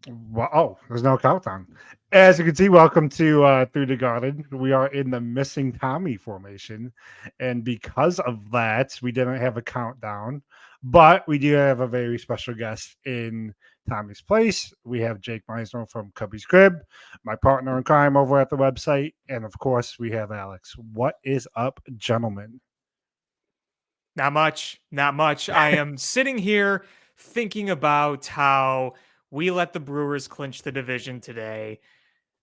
Well, oh, there's no countdown. As you can see, welcome to Through the Garden. We are in the missing Tommy formation. And because of that, we didn't have a countdown, but we do have a very special guest in Tommy's place. We have Jake Misener from Cubbies Crib, my partner in crime over at the website. And of course, we have Alex. What is up, gentlemen? Not much. Not much. I am sitting here thinking about how we let the Brewers clinch the division today.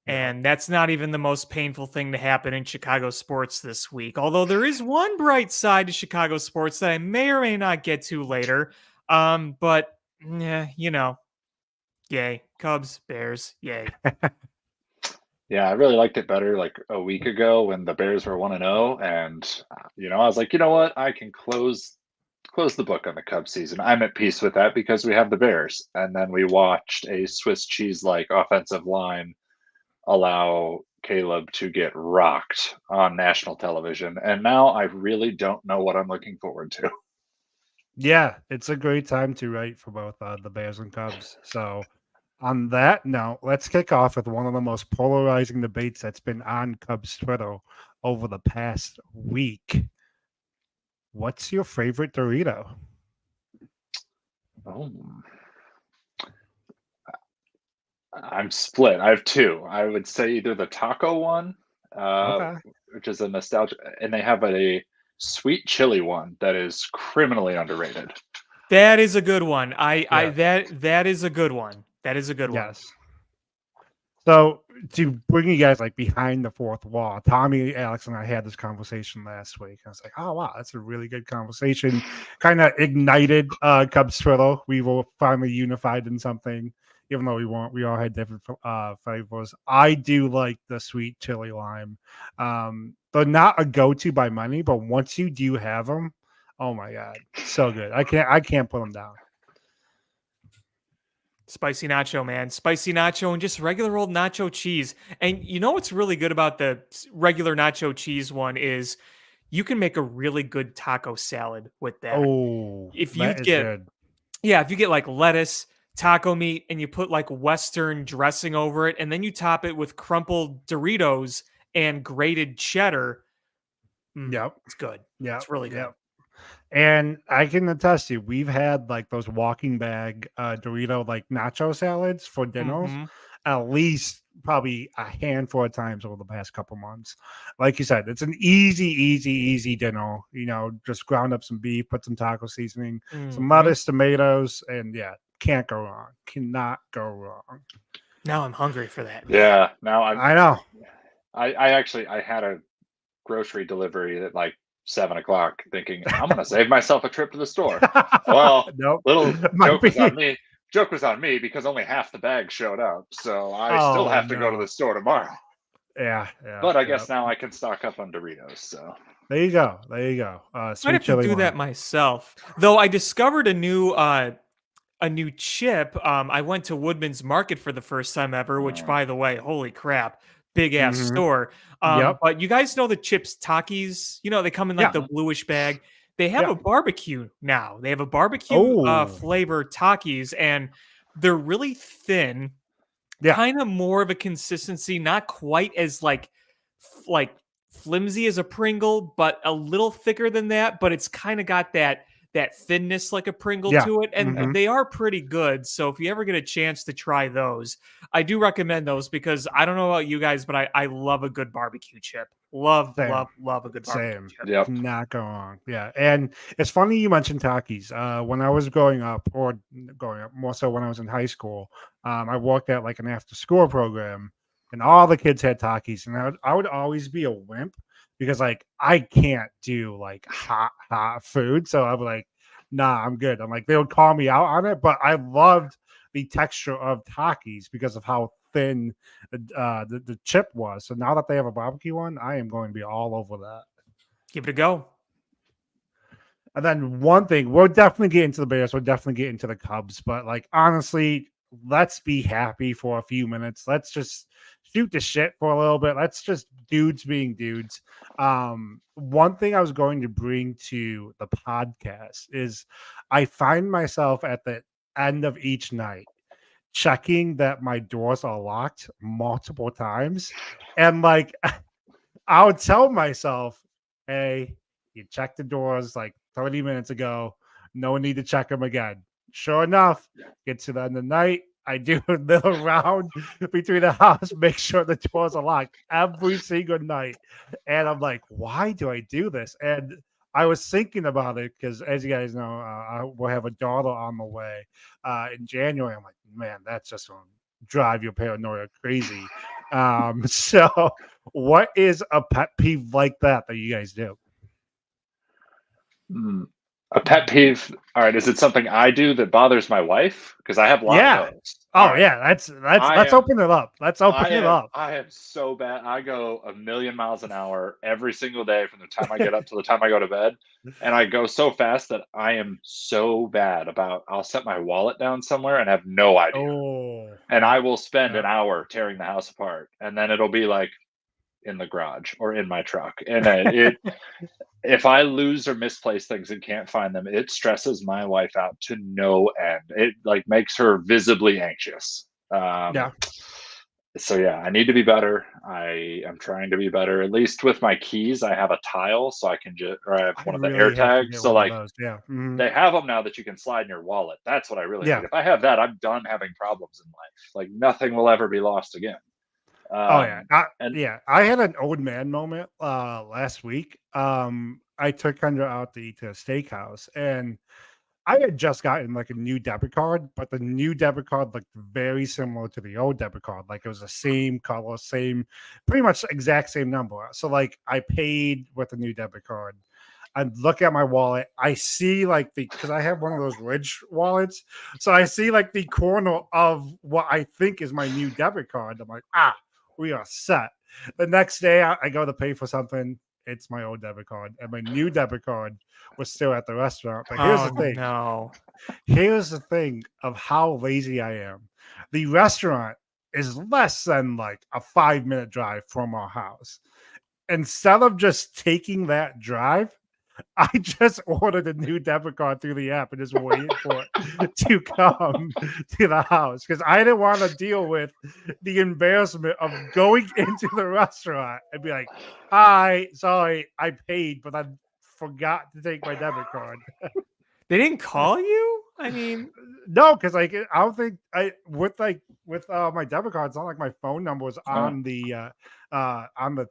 Yeah. And that's not even the most painful thing to happen in Chicago sports this week. Although there is one bright side to Chicago sports that I may or may not get to later. But yeah, yay. Cubs, Bears, yay. Yeah, I really liked it better like a week ago when the Bears were 1-0 and I was like, "You know what? I can close the book on the Cubs season. I'm at peace with that because we have the Bears." And then we watched a Swiss cheese like offensive line allow Caleb to get rocked on national television. And now I really don't know what I'm looking forward to. Yeah, it's a great time to write for both the Bears and Cubs. So, on that note, let's kick off with one of the most polarizing debates that's been on Cubs Twitter over the past week. What's your favorite Dorito? Oh, I'm split. I have two. I would say either the taco one, uh, Okay. which is a nostalgia, and they have a sweet chili one that is criminally underrated. That is a good one. I Yeah. that is a good one. That is a good one. Yes. So to bring you guys like behind the fourth wall, Tommy, Alex, and I had this conversation last week. I was like, "Oh wow, that's a really good conversation." Kind of ignited Cubs Twitter. We were finally unified in something, even though we weren't. We all had different flavors. I do like the sweet chili lime. They're not a go-to by money, but once you do have them, oh my god, so good. I can't put them down. Spicy nacho, man. Spicy nacho and just regular old nacho cheese. And you know what's really good about the regular nacho cheese one is you can make a really good taco salad with that. Oh, If you that is get good. Yeah, if you get like lettuce, taco meat, and you put like Western dressing over it, and then you top it with crumpled Doritos and grated cheddar, Yep. it's good. Yep. It's really good. Yep. And I can attest to you, we've had like those walking bag Dorito like nacho salads for dinners Hmm. at least probably a handful of times over the past couple months. Like you said, it's an easy dinner. Just ground up some beef, put some taco seasoning, some Hmm. lettuce, tomatoes, and yeah, can't go wrong. Cannot go wrong. Now I'm hungry for that, man. Yeah, now I know. I actually I had a grocery delivery at like 7 o'clock, thinking I'm gonna save myself a trip to the store. Well, Nope. little Might joke was on be. me. Joke was on me because only half the bag showed up, so I still Oh have to go to the no. store tomorrow. Yeah, yeah, But I yeah. guess now I can stock up on Doritos. So There you go. There you go. Might Sweet have to chili do lime. that myself. Though I discovered a new chip. I went to Woodman's Market for the first time ever, which, uh, by the way, holy crap, big ass Hmm. store. Yep. But you guys know the chips Takis? They come in like Yeah. the bluish bag. They have Yeah. a barbecue now. They have a barbecue Oh, flavor Takis, and they're really thin, yeah. kind of more of a consistency, not quite as like flimsy as a Pringle, but a little thicker than that. But it's kind of got that thinness like a Pringle Yeah. to it, and Hmm. they are pretty good. So if you ever get a chance to try those, I do recommend those because I don't know about you guys, but I love a good barbecue chip. Love, Same. love, love a good barbecue Same. chip. yep. Cannot go wrong. Yeah. And it's funny you mentioned Takis. When I was growing up, or growing up more so when I was in high school, I worked at like an after school program and all the kids had Takis. And I would always be a wimp because like I can't do like hot food. So I was like, nah, I'm good. I'm like, they would call me out on it, but I loved the texture of Takis because of how thin the chip was. So now that they have a barbecue one, I am going to be all over that. Give it a go. And then one thing, we'll definitely get into the Bears, we'll definitely get into the Cubs, but like honestly, let's be happy for a few minutes. Let's just shoot the shit for a little bit. Let's just dudes being dudes. One thing I was going to bring to the podcast is I find myself at the end of each night checking that my doors are locked multiple times. And like I would tell myself, hey, you checked the doors like 30 minutes ago. No need to check them again. Sure enough, get to the end of the night. I do a little round between the house, make sure the doors are locked every single night. And I'm like, why do I do this? And I was thinking about it because, as you guys know, I will have a daughter on the way in January. I'm like, man, that's just going to drive your paranoia crazy. So, what is a pet peeve like that you guys do? A pet peeve. All right, is it something I do that bothers my wife? Because I have a lot of Yeah. those. All Oh right. yeah, let's I let's am open it up. Let's open it up. I am so bad. I go a million miles an hour every single day from the time I get up to the time I go to bed. And I go so fast that I am so bad about I'll set my wallet down somewhere and have no idea. Oh, And I will spend yeah. an hour tearing the house apart. And then it'll be like in the garage or in my truck. And it if I lose or misplace things and can't find them, it stresses my wife out to no end. It like makes her visibly anxious. Yeah. So yeah, I need to be better. I am trying to be better. At least with my keys, I have a tile, so I can just or I have I one of the air really have to tags. get So one of like those. Yeah. Mhm. they have them now that you can slide in your wallet. That's what I really need. Yeah. If I have that, I'm done having problems in life. Like nothing will ever be lost again. Oh yeah. And I had an old man moment last week. I took Kendra out to eat to a steakhouse and I had just gotten like a new debit card, but the new debit card looked very similar to the old debit card. Like it was the same color, same, pretty much exact same number. So like I paid with the new debit card. I look at my wallet. I see like because I have one of those Ridge wallets. So I see like the corner of what I think is my new debit card. I'm like, we are set. The next day I go to pay for something. It's my old debit card. And my new debit card was still at the restaurant. But here's Oh the thing. no. Here's the thing of how lazy I am. The restaurant is less than like a 5-minute drive from our house. Instead of just taking that drive, I just ordered a new debit card through the app and just waited for it to come to the house because I didn't want to deal with the embarrassment of going into the restaurant and be like, "Hi, sorry, I paid, but I forgot to take my debit card." They didn't call you? I mean, No, because like I don't think I with my debit card, it's not like my phone number was on the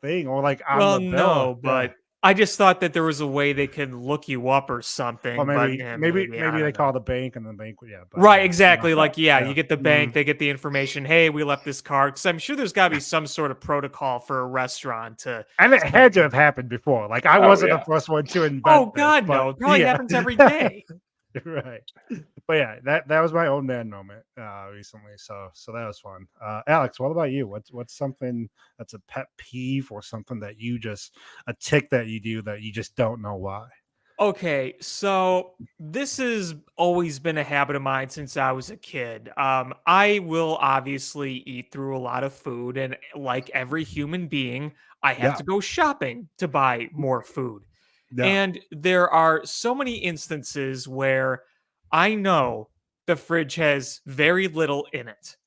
thing or like on well, the bill. no, Yeah. but I just thought that there was a way they could look you up or Or something, but maybe I maybe they don't know. call the bank and the bank, yeah, but Right, no, exactly. Like, yeah, yeah. you get the bank, they get the information. Hey, we left this card. Because I'm sure there's got to be some sort of protocol for a restaurant to. And it had to have happened before. Like I oh wasn't the yeah. first one to Oh invent this, God, but no! It probably yeah, happens every day. right. But yeah, that was my old man moment recently. So that was fun. Alex, what about you? What's something that's a pet peeve or something that you just a tick that you do that you just don't know why? Okay, so this has always been a habit of mine since I was a kid. I will obviously eat through a lot of food, and like every human being, I have Yeah, to go shopping to buy more food. yeah. And there are so many instances where I know the fridge has very little in it.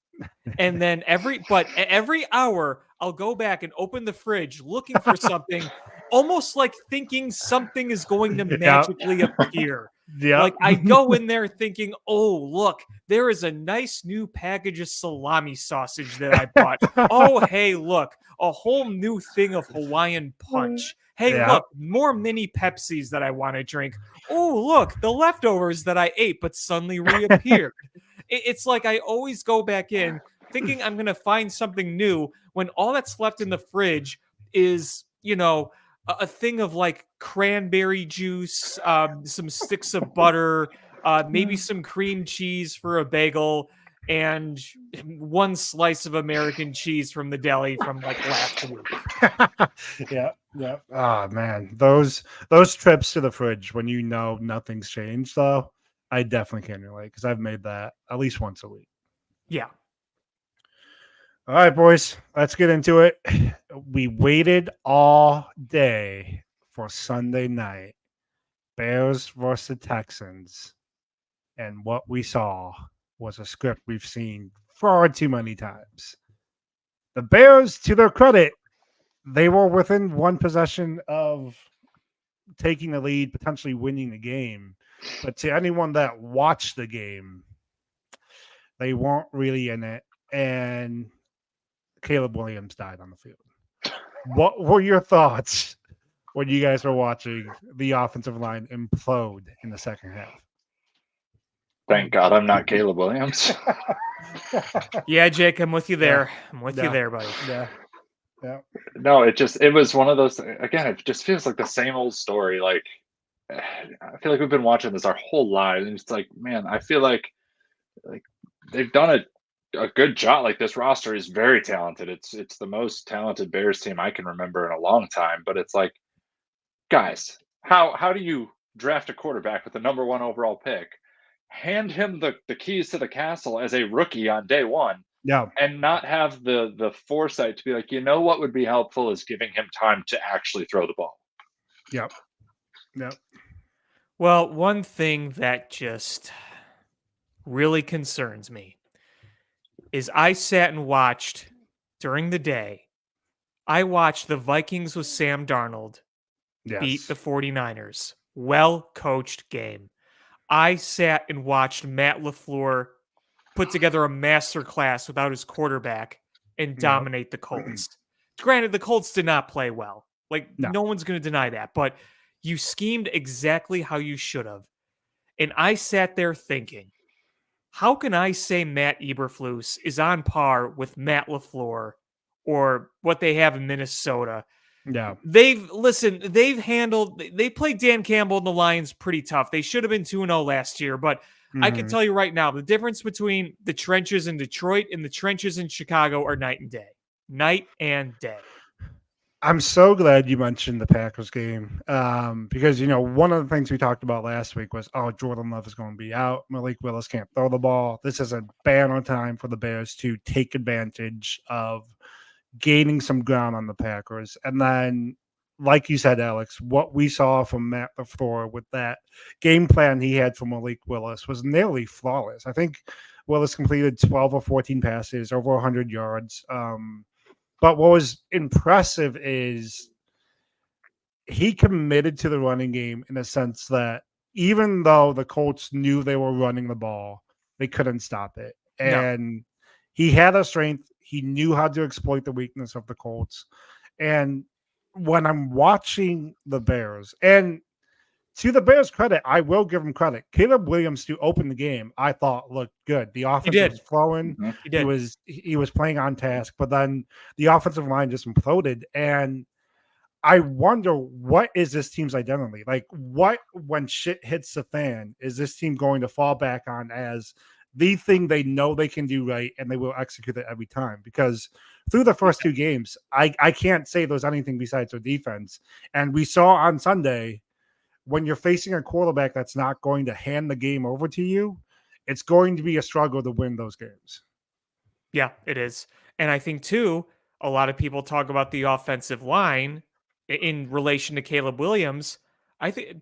And then every hour I'll go back and open the fridge looking for something, almost like thinking something is going to Yeah. magically appear. Yep. Like I go in there thinking, "Oh, look, there is a nice new package of salami sausage that I bought. Oh, hey, look, a whole new thing of Hawaiian punch. Hey, Yeah. look, more mini Pepsis that I want to drink. Oh, look, the leftovers that I ate but suddenly reappeared." It's like I always go back in thinking I'm going to find something new when all that's left in the fridge is, a thing of like cranberry juice, some sticks of butter, maybe some cream cheese for a bagel, and one slice of American cheese from the deli from like last week. Yeah, yeah. Oh man, those trips to the fridge when you know nothing's changed, though, I definitely can relate because I've made that at least once a week. Yeah. All right, boys, let's get into it. We waited all day for Sunday night, Bears versus Texans, and what we saw was a script we've seen far too many times. The Bears, to their credit, they were within one possession of taking the lead, potentially winning the game. But to anyone that watched the game, they weren't really in it. And Caleb Williams died on the field. What were your thoughts when you guys were watching the offensive line implode in the second half? Thank God I'm not Caleb Williams. Yeah, Jake, I'm with you there. I'm with you there, buddy. Yeah. No, it was one of those, again, it just feels like the same old story. Like, I feel like we've been watching this our whole lives, and it's like, man, I feel like they've done a good job. Like, this roster is very talented. It's the most talented Bears team I can remember in a long time. But it's like, guys, how do you draft a quarterback with the number 1 overall pick, hand him the keys to the castle as a rookie on day one, and not have the foresight to be like, you know what would be helpful is giving him time to actually throw the ball. Yep. Well, one thing that just really concerns me is I sat and watched during the day. I watched the Vikings with Sam Darnold beat the 49ers. Well-coached game. I sat and watched Matt LaFleur put together a master class without his quarterback and dominate the Colts. Granted, the Colts did not play well. No one's going to deny that. But you schemed exactly how you should have. And I sat there thinking, how can I say Matt Eberflus is on par with Matt LaFleur or what they have in Minnesota? Yeah. They played Dan Campbell and the Lions pretty tough. They should have been 2-0 last year, but I can tell you right now, the difference between the trenches in Detroit and the trenches in Chicago are night and day. Night and day. I'm so glad you mentioned the Packers game because, one of the things we talked about last week was, Jordan Love is going to be out. Malik Willis can't throw the ball. This is a banner time for the Bears to take advantage of gaining some ground on the Packers. And then, like you said, Alex, what we saw from Matt LaFleur with that game plan he had for Malik Willis was nearly flawless. I think Willis completed 12 or 14 passes, over 100 yards. But what was impressive is he committed to the running game in a sense that even though the Colts knew they were running the ball, they couldn't stop it. And he had a strength. He knew how to exploit the weakness of the Colts. And when I'm watching the Bears, and to the Bears' credit, I will give him credit. Caleb Williams, to open the game, I thought looked good. The offense was flowing. He was playing on task, but then the offensive line just imploded. And I wonder, what is this team's identity? Like, what, when shit hits the fan, is this team going to fall back on as the thing they know they can do right, and they will execute it every time? Because through the first 2 games, I can't say there's anything besides their defense. And we saw on Sunday, when you're facing a quarterback that's not going to hand the game over to you, it's going to be a struggle to win those games. Yeah, it is. And I think, too, a lot of people talk about the offensive line in relation to Caleb Williams. I think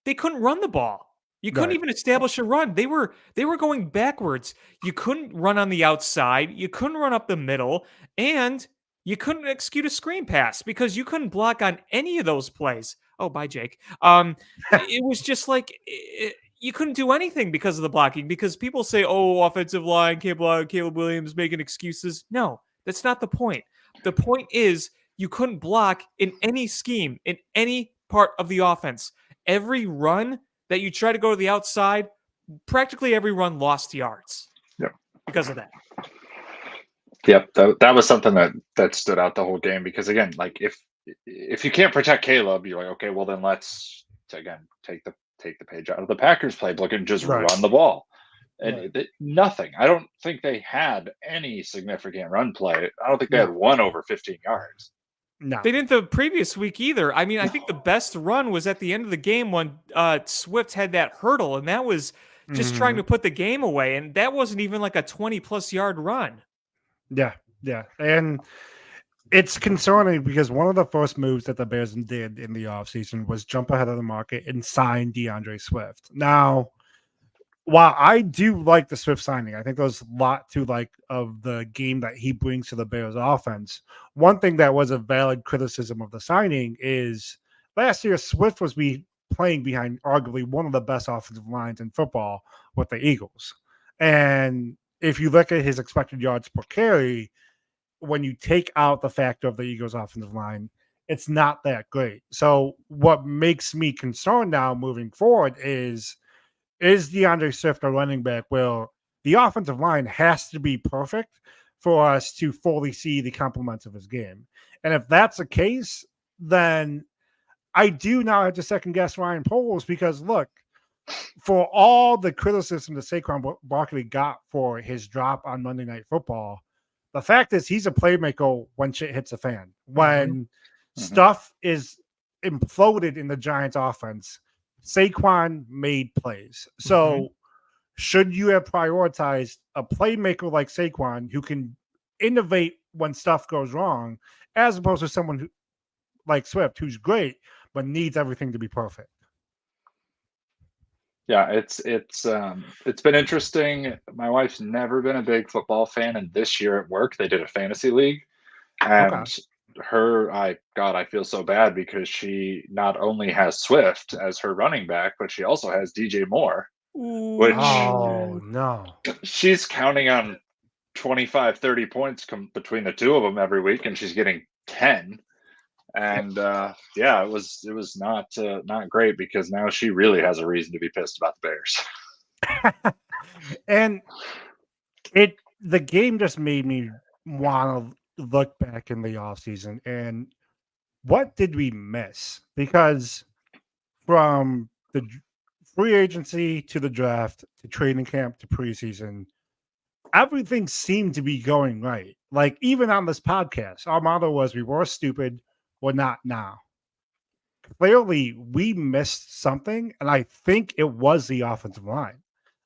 they couldn't run the ball. You couldn't even establish a run. They were going backwards. You couldn't run on the outside. You couldn't run up the middle. And you couldn't execute a screen pass because you couldn't block on any of those plays. Oh, bye, Jake. It was just like you couldn't do anything because of the blocking, because people say, offensive line, can't block, Caleb Williams making excuses. No, that's not the point. The point is you couldn't block in any scheme, in any part of the offense. Every run that you try to go to the outside, practically every run lost yards because of that. Yep, that was something that stood out the whole game, because, again, like, if you can't protect Caleb, you're like, okay, well, then let's, again, take the page out of the Packers playbook and just run the ball. And nothing. I don't think they had any significant run play. I don't think they had one over 15 yards. No, they didn't the previous week either. I mean, I think the best run was at the end of the game when Swift had that hurdle, and that was just trying to put the game away. And that wasn't even like a 20-plus yard run. Yeah. And it's concerning because one of the first moves that the Bears did in the offseason was jump ahead of the market and sign DeAndre Swift. Now, while I do like the Swift signing, I think there's a lot to like of the game that he brings to the Bears offense. One thing that was a valid criticism of the signing is last year Swift was playing behind arguably one of the best offensive lines in football with the Eagles. And if you look at his expected yards per carry, when you take out the factor of the Eagles offensive line, it's not that great. So what makes me concerned now moving forward is DeAndre Swift a running back? Well, the offensive line has to be perfect for us to fully see the complements of his game. And if that's the case, then I do now have to second guess Ryan Poles because look, for all the criticism that Saquon Barkley got for his drop on Monday Night Football, the fact is he's a playmaker when shit hits the fan. When stuff is imploded in the Giants offense, Saquon made plays. So should you have prioritized a playmaker like Saquon who can innovate when stuff goes wrong, as opposed to someone who, like Swift, who's great but needs everything to be perfect? Yeah, it's been interesting. My wife's never been a big football fan, and this year at work they did a fantasy league, Okay. and I feel so bad because she not only has Swift as her running back, but she also has DJ Moore, which Oh no. she's counting on 25, 30 points between the two of them every week, and she's getting 10. And yeah, it was not great because now she really has a reason to be pissed about the Bears. And the game just made me want to look back in the offseason and what did we miss? Because from the free agency to the draft to training camp to preseason, everything seemed to be going right. Like even on this podcast, our motto was we were stupid, we're not now. Clearly, we missed something, and I think it was the offensive line.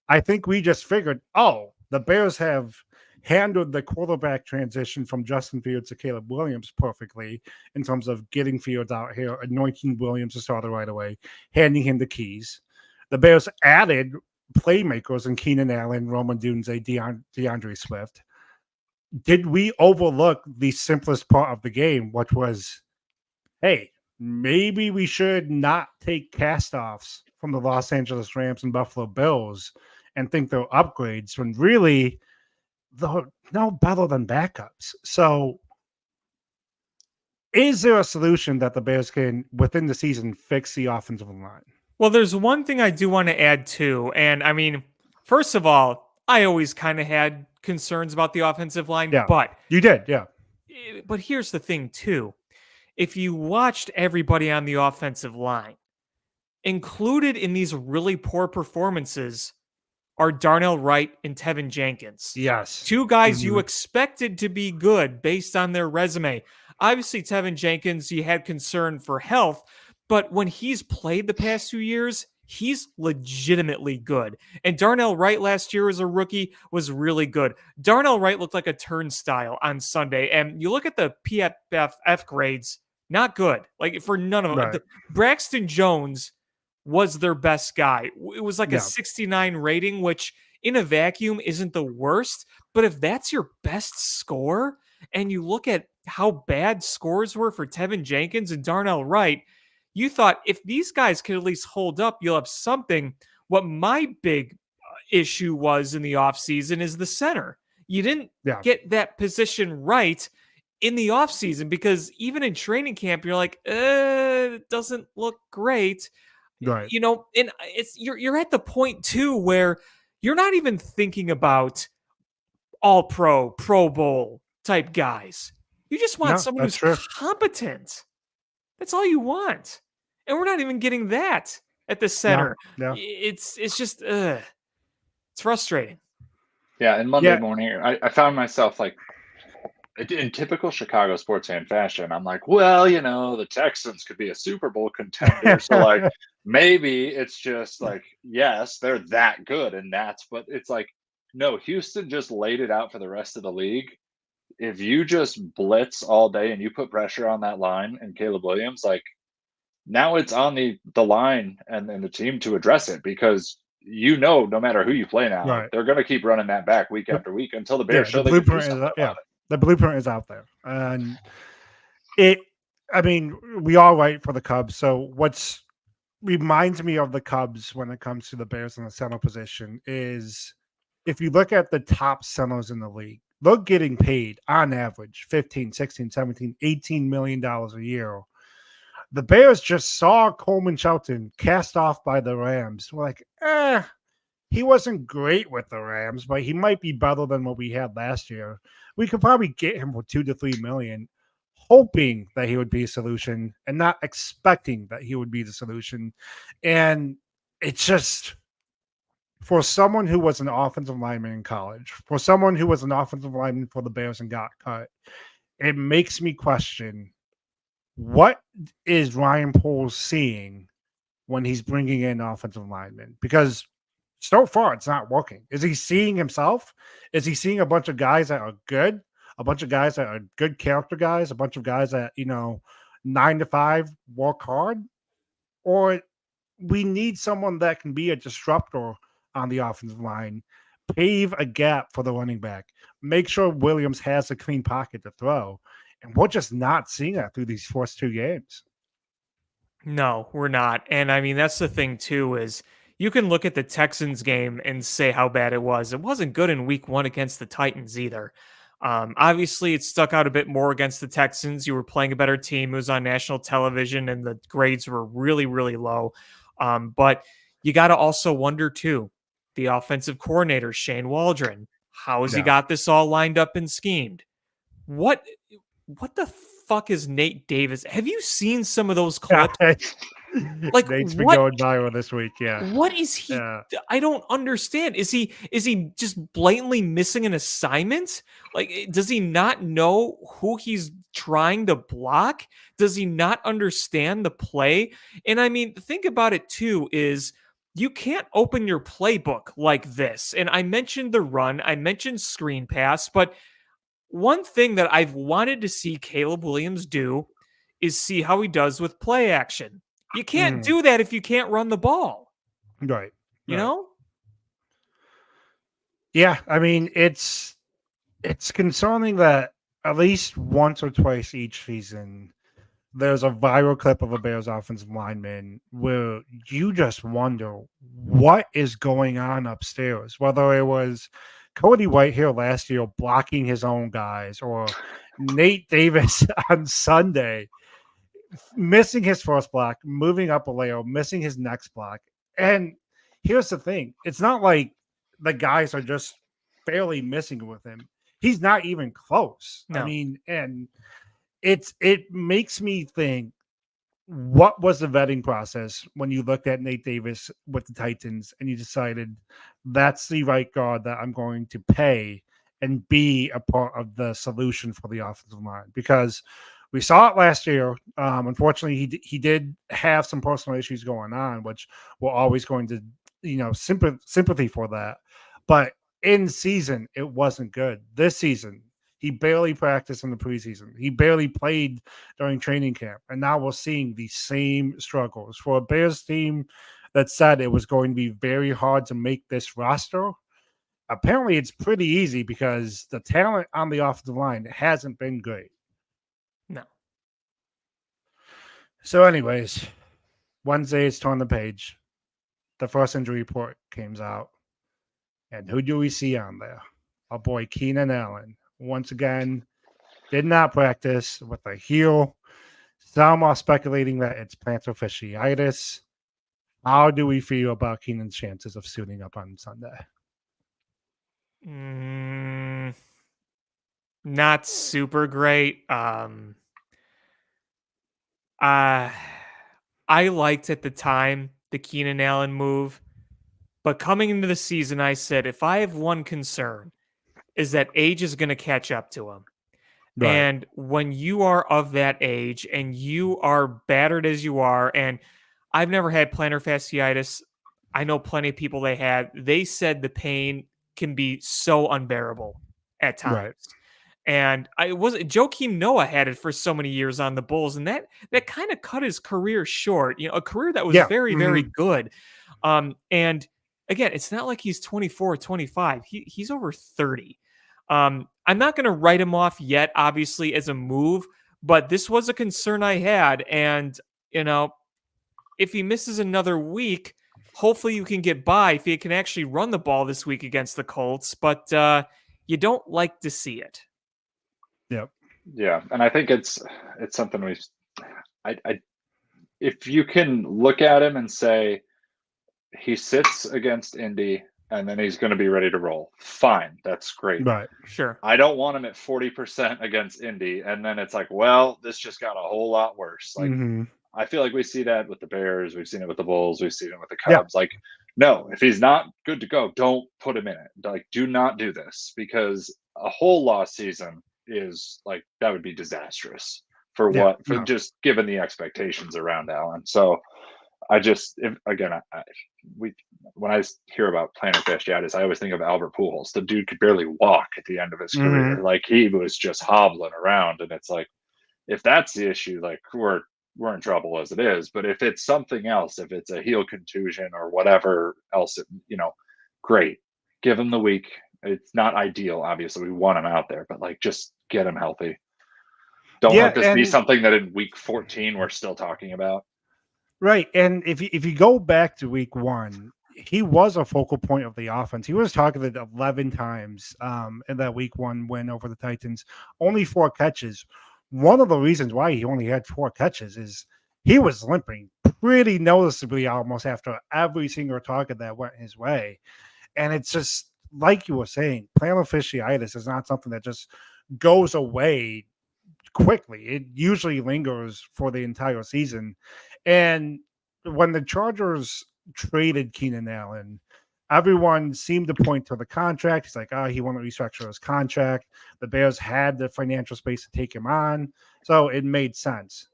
I think we just figured, oh, the Bears have handled the quarterback transition from Justin Fields to Caleb Williams perfectly in terms of getting Fields out here, anointing Williams to start right away, handing him the keys. The Bears added playmakers in Keenan Allen, Roman Dunze, DeAndre Swift. Did we overlook the simplest part of the game, which was, hey, maybe we should not take castoffs from the Los Angeles Rams and Buffalo Bills and think they're upgrades when really they're no better than backups. So is there a solution that the Bears can, within the season, fix the offensive line? Well, there's one thing I do want to add too. And I mean, first of all, I always kind of had concerns about the offensive line, Yeah. but You did, yeah. here's the thing too. If you watched everybody on the offensive line, included in these really poor performances are Darnell Wright and Tevin Jenkins. Yes. Two guys you expected to be good based on their resume. Obviously, Tevin Jenkins, you had concern for health, but when he's played the past 2 years, he's legitimately good. And Darnell Wright last year as a rookie was really good. Darnell Wright looked like a turnstile on Sunday. And you look at the PFF grades, not good. Like for none of them. Right. Braxton Jones was their best guy. It was like Yeah. a 69 rating, which in a vacuum isn't the worst. But if that's your best score, and you look at how bad scores were for Tevin Jenkins and Darnell Wright, you thought if these guys could at least hold up, you'll have something. What my big issue was in the offseason is the center. You didn't Yeah. get that position right in the offseason because even in training camp, you're like, it doesn't look great. Right. You know, and you're at the point too where you're not even thinking about all pro Bowl type guys. You just want No, someone that's who's true. competent. That's all you want. And we're not even getting that at the center. No. It's just it's frustrating. Yeah, and Monday Yeah. morning, I found myself like in typical Chicago sports fan fashion. I'm like, well, the Texans could be a Super Bowl contender. So like maybe it's just like, yes, they're that good, but it's like, no, Houston just laid it out for the rest of the league. If you just blitz all day and you put pressure on that line and Caleb Williams, like now it's on the line and the team to address it because no matter who you play now, Right. they're going to keep running that back week The- after week until the Yeah, Bears show they can do something about it. the blueprint is out there, and it. I mean, we all write for the Cubs. So what's reminds me of the Cubs when it comes to the Bears in the center position is if you look at the top centers in the league, they're getting paid on average 15, 16, 17, $18 million a year. The Bears just saw Coleman Shelton cast off by the Rams. We're like, he wasn't great with the Rams, but he might be better than what we had last year. We could probably get him for $2 to $3 million, hoping that he would be a solution and not expecting that he would be the solution. And it's just for someone who was an offensive lineman in college, for someone who was an offensive lineman for the Bears and got cut, it makes me question what is Ryan Poles seeing when he's bringing in offensive linemen? Because so far it's not working. Is he seeing himself? Is he seeing a bunch of guys that are good? A bunch of guys that are good character guys? A bunch of guys that, 9 to 5 work hard? Or we need someone that can be a disruptor on the offensive line, pave a gap for the running back, make sure Williams has a clean pocket to throw. And we're just not seeing that through these first 2 games. No, we're not. And I mean, that's the thing too, is you can look at the Texans game and say how bad it was. It wasn't good in week 1 against the Titans either. Obviously, it stuck out a bit more against the Texans. You were playing a better team. It was on national television, and the grades were really, really low. But you got to also wonder too, the offensive coordinator, Shane Waldron, how has he got this all lined up and schemed? What the fuck is Nate Davis? Have you seen some of those clips? Like Nate's been going viral this week. Yeah. What is he? Yeah. I don't understand. Is he just blatantly missing an assignment? Like, does he not know who he's trying to block? Does he not understand the play? And I mean, think about it too, is you can't open your playbook like this. And I mentioned the run, I mentioned screen pass, but one thing that I've wanted to see Caleb Williams do is see how he does with play action. You can't do that if you can't run the ball. Right. You know? Yeah. I mean, it's concerning that at least once or twice each season, there's a viral clip of a Bears offensive lineman where you just wonder what is going on upstairs, whether it was Cody Whitehair last year blocking his own guys or Nate Davis on Sunday missing his first block, moving up a layer, missing his next block. And here's the thing. It's not like the guys are just barely missing with him. He's not even close. No. I mean, and it makes me think, what was the vetting process when you looked at Nate Davis with the Titans and you decided that's the right guard that I'm going to pay and be a part of the solution for the offensive line? Because we saw it last year. Unfortunately, he did have some personal issues going on, which we're always going to, sympathy for that. But in season, it wasn't good. This season, he barely practiced in the preseason. He barely played during training camp. And now we're seeing the same struggles. For a Bears team that said it was going to be very hard to make this roster, apparently it's pretty easy because the talent on the offensive line hasn't been great. No. So anyways, Wednesday is turn the page. The first injury report came out. And who do we see on there? Our boy Keenan Allen. Once again, did not practice with a heel. Some are speculating that it's plantar fasciitis. How do we feel about Keenan's chances of suiting up on Sunday? Not super great. I liked at the time the Keenan Allen move, but coming into the season, I said, if I have one concern, is that age is going to catch up to him. Right. And when you are of that age and you are battered as you are, and I've never had plantar fasciitis. I know plenty of people they said the pain can be so unbearable at times. Right. And Joakim Noah had it for so many years on the Bulls, and that kind of cut his career short, a career that was very, very good. And again, it's not like he's 24 or 25. He's over 30. I'm not going to write him off yet, obviously, as a move, but this was a concern I had. And, if he misses another week, hopefully you can get by if he can actually run the ball this week against the Colts. But you don't like to see it. Yep. Yeah, and I think it's something I if you can look at him and say he sits against Indy and then he's going to be ready to roll, fine, that's great. Right. Sure. I don't want him at 40% against Indy, and then it's like, well, this just got a whole lot worse. Like, I feel like we see that with the Bears, we've seen it with the Bulls, we've seen it with the Cubs. Like, no, if he's not good to go, don't put him in it. Like, do not do this, because a whole lost season is like, that would be disastrous for just given the expectations around Allen. So I just, when I hear about plantar fasciitis, I always think of Albert Pujols. The dude could barely walk at the end of his career. Like, he was just hobbling around, and it's like, if that's the issue, like, we're in trouble as it is. But if it's something else, if it's a heel contusion or whatever else, great. Give him the week. It's not ideal, obviously. We want him out there, but like, just get him healthy. Don't let this be something that in week 14 we're still talking about. Right. And if you go back to week 1, he was a focal point of the offense. He was targeted 11 times in that week 1 win over the Titans, only 4 catches. One of the reasons why he only had 4 catches is he was limping pretty noticeably almost after every single target that went his way. And it's just like you were saying, plantar fasciitis is not something that just goes away quickly. It usually lingers for the entire season. And when the Chargers traded Keenan Allen, everyone seemed to point to the contract. He's like, he wanted to restructure his contract. The Bears had the financial space to take him on, so it made sense.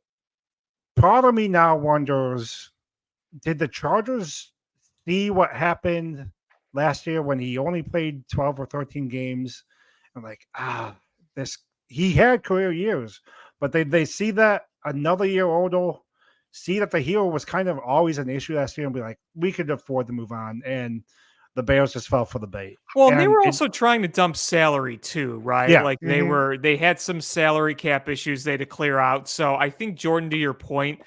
Part of me now wonders, did the Chargers see what happened last year when he only played 12 or 13 games? And like, he had career years, but they see that another year older, see that the heel was kind of always an issue last year, and be like, we could afford to move on. And the Bears just fell for the bait. Well, and they were also trying to dump salary too, right? Yeah. Like they had some salary cap issues they had to clear out. So I think, Jordan, to your point,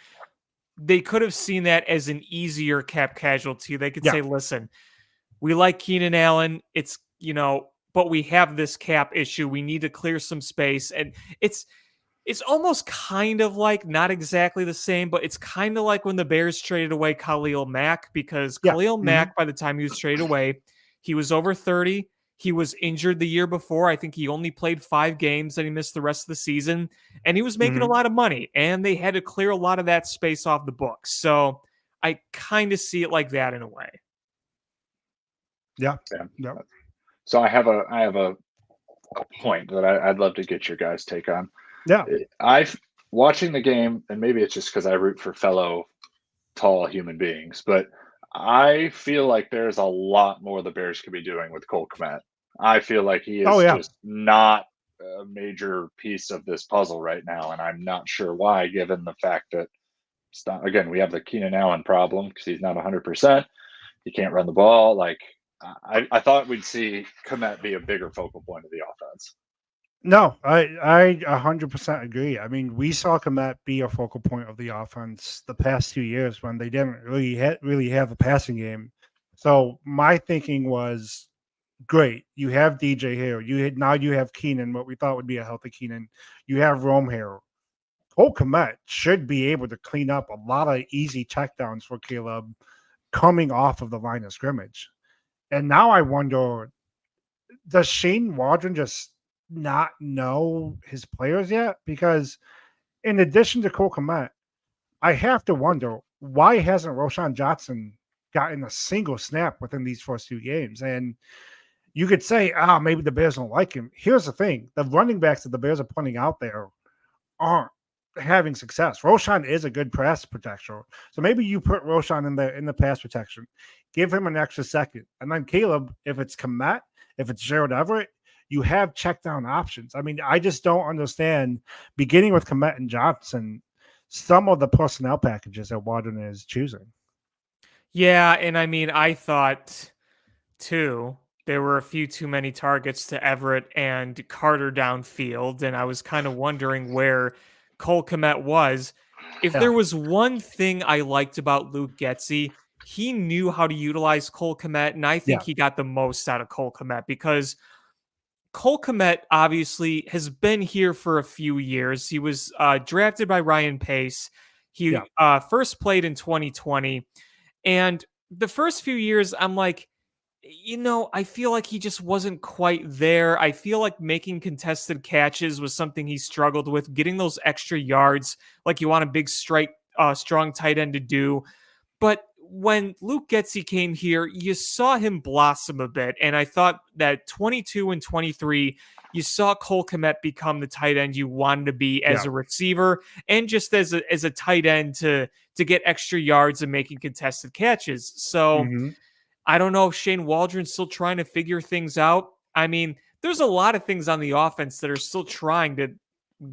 they could have seen that as an easier cap casualty. They could say, listen, we like Keenan Allen. It's, but we have this cap issue. We need to clear some space. And it's almost kind of like, not exactly the same, but it's kind of like when the Bears traded away Khalil Mack, because Khalil Mack, by the time he was traded away, he was over 30. He was injured the year before. I think he only played 5 games and he missed the rest of the season. And he was making a lot of money, and they had to clear a lot of that space off the books. So I kind of see it like that in a way. Yeah. So I have a point that I'd love to get your guys' take on. Yeah. I've watching the game, and maybe it's just because I root for fellow tall human beings, but I feel like there's a lot more the Bears could be doing with Cole Kmet. I feel like he is just not a major piece of this puzzle right now, and I'm not sure why, given the fact that, again, we have the Keenan Allen problem because he's not 100%. He can't run the ball. Like, I thought we'd see Kmet be a bigger focal point of the offense. No, I 100% agree. I mean, we saw Kmet be a focal point of the offense the past 2 years when they didn't really have a passing game. So my thinking was, great, you have DJ here. Now you have Keenan, what we thought would be a healthy Keenan. You have Rome here. Cole Kmet should be able to clean up a lot of easy checkdowns for Caleb coming off of the line of scrimmage. And now I wonder, does Shane Waldron just not know his players yet? Because in addition to Cole Kmet, I have to wonder, why hasn't Roschon Johnson gotten a single snap within these first 2 games? And you could say, maybe the Bears don't like him. Here's the thing. The running backs that the Bears are putting out there aren't having success. Roschon is a good pass protector. So maybe you put Roschon in the pass protection, give him an extra second. And then Caleb, if it's Kmet, if it's Gerald Everett, you have check down options. I mean, I just don't understand, beginning with Kmet and Johnson, some of the personnel packages that Waldron is choosing. Yeah, and I mean, I thought Two, there were a few too many targets to Everett and Carter downfield, and I was kind of wondering where Cole Kmet was. If Yeah. there was one thing I liked about Luke Getsy, he knew how to utilize Cole Kmet, and I think Yeah. he got the most out of Cole Kmet because Cole Kmet obviously has been here for a few years. He was drafted by Ryan Pace. Yeah. He first played in 2020. And the first few years, I'm like, I feel like he just wasn't quite there. I feel like making contested catches was something he struggled with, getting those extra yards like you want a big strong tight end to do. But when Luke Getsy came here, you saw him blossom a bit. And I thought that 22 and 23, you saw Cole Kmet become the tight end you wanted to be as Yeah. a receiver and just as a tight end to get extra yards and making contested catches. So Hmm. I don't know if Shane Waldron's still trying to figure things out. I mean, there's a lot of things on the offense that are still trying to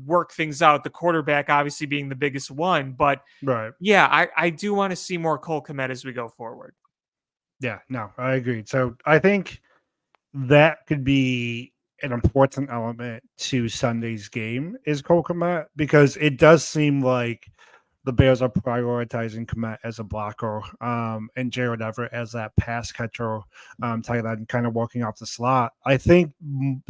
work things out. The quarterback obviously being the biggest one, but Right. yeah, I do want to see more Cole Kmet as we go forward. Yeah. No, I agreed. So I think that could be an important element to Sunday's game is Cole Kmet because it does seem like the Bears are prioritizing Kmet as a blocker and Jared Everett as that pass catcher tight end, kind of working off the slot. I think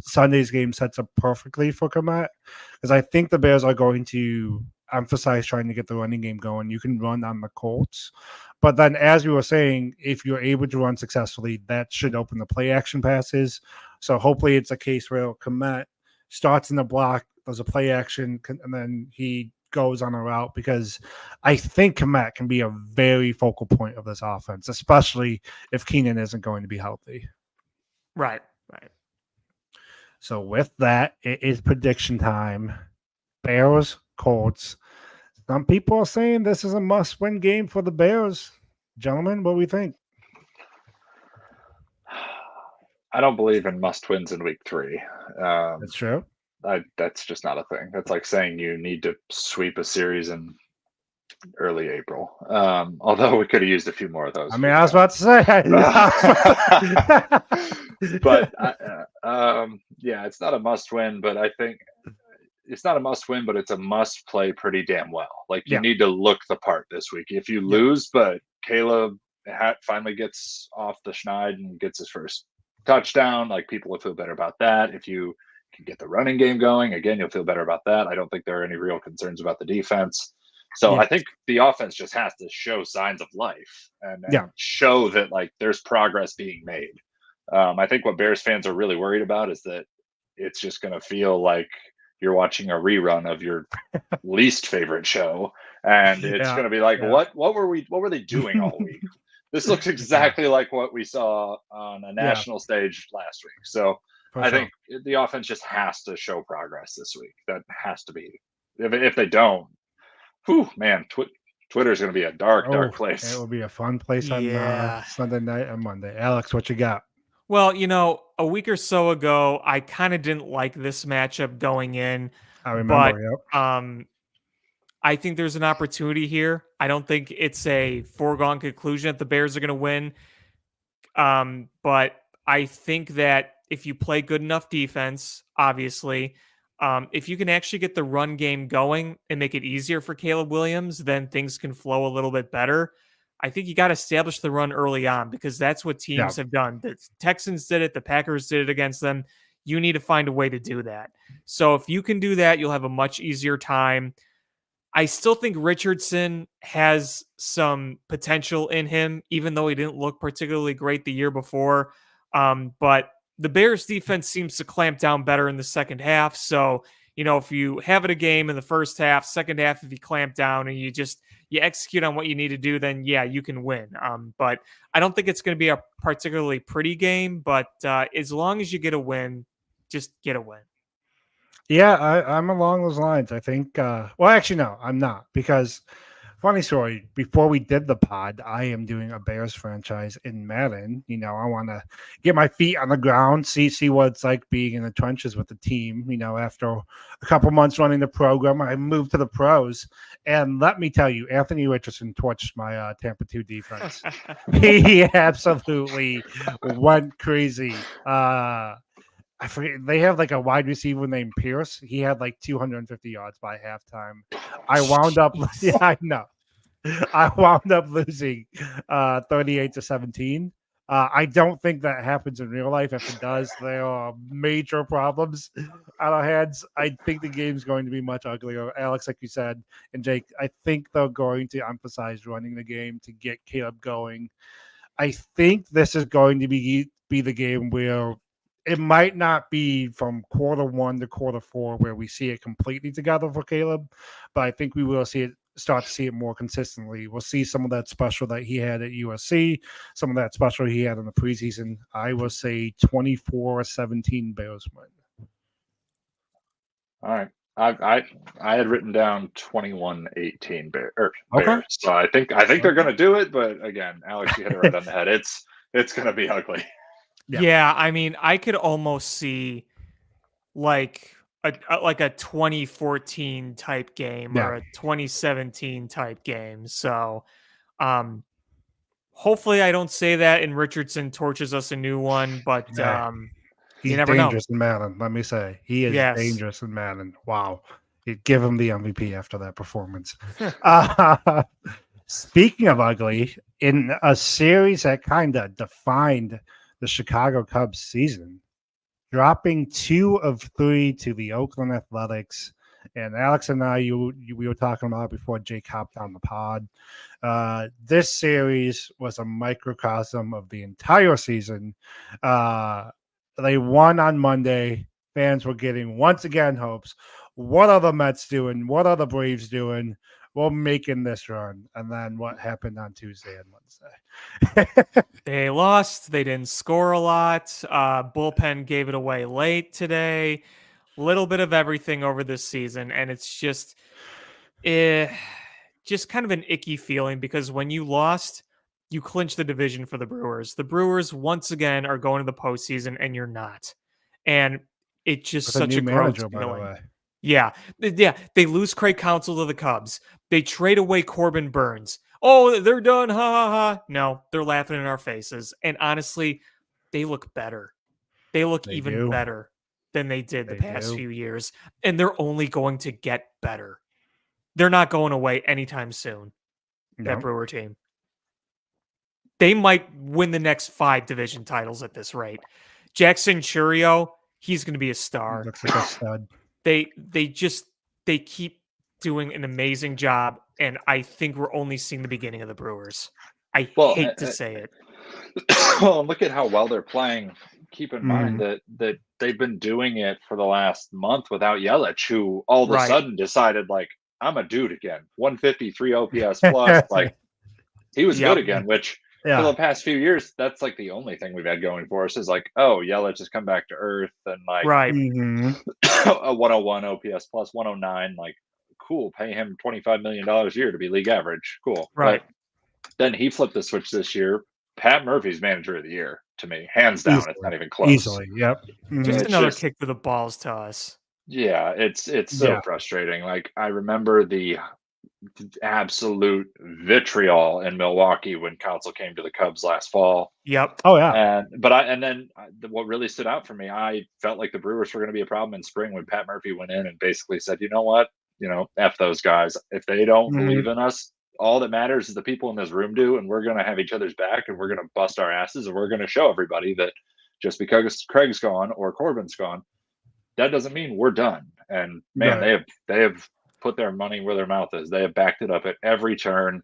Sunday's game sets up perfectly for Kmet because I think the Bears are going to emphasize trying to get the running game going. You can run on the Colts. But then, as you were saying, if you're able to run successfully, that should open the play action passes. So hopefully it's a case where Kmet starts in the block, there's a play action, and then he goes on a route because I think Kmet can be a very focal point of this offense, especially if Keenan isn't going to be healthy. Right. So with that, it is prediction time. Bears, Colts. Some people are saying this is a must-win game for the Bears. Gentlemen, what do we think? I don't believe in must wins in week 3. That's true. That's just not a thing. That's like saying you need to sweep a series in early April. Although we could have used a few more of those. I mean, I was about to say. But yeah, it's not a must win, but I think it's not a must win, but it's a must play pretty damn well. Like you need to look the part this week. If you lose, but Caleb finally gets off the schneid and gets his first touchdown, like people will feel better about that. If you can get the running game going, again, you'll feel better about that. I don't think there are any real concerns about the defense. So I think the offense just has to show signs of life and show that like there's progress being made. I think what Bears fans are really worried about is that it's just going to feel like you're watching a rerun of your least favorite show, and it's going to be like, what were they doing all week? This looks exactly like what we saw on a national stage last week. So I think the offense just has to show progress this week. That has to be. If they don't, whew, man, Twitter is going to be a dark place. It will be a fun place on Sunday night and Monday. Alex, what you got? Well, a week or so ago, I kind of didn't like this matchup going in. I remember, but I think there's an opportunity here. I don't think it's a foregone conclusion that the Bears are going to win. But I think that if you play good enough defense, obviously, if you can actually get the run game going and make it easier for Caleb Williams, then things can flow a little bit better. I think you got to establish the run early on because that's what teams have done. The Texans did it. The Packers did it against them. You need to find a way to do that. So if you can do that, you'll have a much easier time. I still think Richardson has some potential in him, even though he didn't look particularly great the year before. But the Bears defense seems to clamp down better in the second half. So, if you have it a game in the first half, second half, if you clamp down and you execute on what you need to do, then you can win. But I don't think it's going to be a particularly pretty game, but as long as you get a win, just get a win. Yeah, I'm along those lines. I think, well, actually, no, I'm not, because Funny story. Before we did the pod, I am doing a Bears franchise in Madden. I want to get my feet on the ground, see what it's like being in the trenches with the team. After a couple months running the program, I moved to the pros, and let me tell you, Anthony Richardson torched my Tampa 2 defense. He absolutely went crazy. I forget, they have like a wide receiver named Pierce. He had like 250 yards by halftime. I wound up, yeah, I know. I wound up losing 38-17. I don't think that happens in real life. If it does, there are major problems on our hands. I think the game's going to be much uglier. Alex, like you said, and Jake, I think they're going to emphasize running the game to get Caleb going. I think this is going to be the game where it might not be from quarter 1 to quarter 4 where we see it completely together for Caleb, but I think we will start to see it more consistently. We'll see some of that special that he had at USC, some of that special he had in the preseason. I will say 24-17 Bears win. All right. I had written down 21-18 Bears. Okay. So I think they're going to do it, but again, Alex, you hit it right on the head. It's going to be ugly. Yeah, I mean, I could almost see like a 2014 type game or a 2017 type game. So, hopefully I don't say that and Richardson torches us a new one, but he's you never dangerous know. in Madden. Let me say, he is dangerous in Madden. Wow, you'd give him the MVP after that performance. Speaking of ugly, in a series that kind of defined the Chicago Cubs season, dropping 2 of 3 to the Oakland Athletics. And Alex and I, we were talking about before Jake hopped on the pod. This series was a microcosm of the entire season. They won on Monday. Fans were getting, once again, hopes. What are the Mets doing? What are the Braves doing? We're making this run. And then what happened on Tuesday and Wednesday? They lost. They didn't score a lot. Bullpen gave it away late today. Little bit of everything over this season. And it's just kind of an icky feeling because when you lost, you clinched the division for the Brewers. The Brewers, once again, are going to the postseason and you're not. And it's just With such a gross manager, by the way. Yeah. They lose Craig Counsell to the Cubs. They trade away Corbin Burns. Oh, they're done. Ha ha ha. No, they're laughing in our faces. And honestly, they look better. They look even better than they did the past few years. And they're only going to get better. They're not going away anytime soon. That Brewer team. They might win the next 5 division titles at this rate. Jackson Churio, he's going to be a star. Looks like a stud. They keep doing an amazing job, and I think we're only seeing the beginning of the Brewers. I hate to say it. Well, look at how well they're playing. Keep in mind that they've been doing it for the last month without Yelich, who all of a sudden decided, like, I'm a dude again. 153 OPS plus. Like, he was good again, which for the past few years, that's like the only thing we've had going for us is like, oh, Yelich has come back to earth and like a 101 OPS plus 109. Like, cool, pay him $25 million a year to be league average. Cool. Right. But then he flipped the switch this year. Pat Murphy's manager of the year to me, hands down. It's not even close. Easily, yep. Just another kick to the balls to us. Yeah, it's so frustrating. Like, I remember the absolute vitriol in Milwaukee when Counsell came to the Cubs last fall. Yep. Oh yeah. And then what really stood out for me, I felt like the Brewers were going to be a problem in spring when Pat Murphy went in and basically said, you know what, F those guys. If they don't believe in us, all that matters is the people in this room do, and we're going to have each other's back, and we're going to bust our asses, and we're going to show everybody that just because Craig's gone or Corbin's gone, that doesn't mean we're done. And man, they have put their money where their mouth is. They have backed it up at every turn.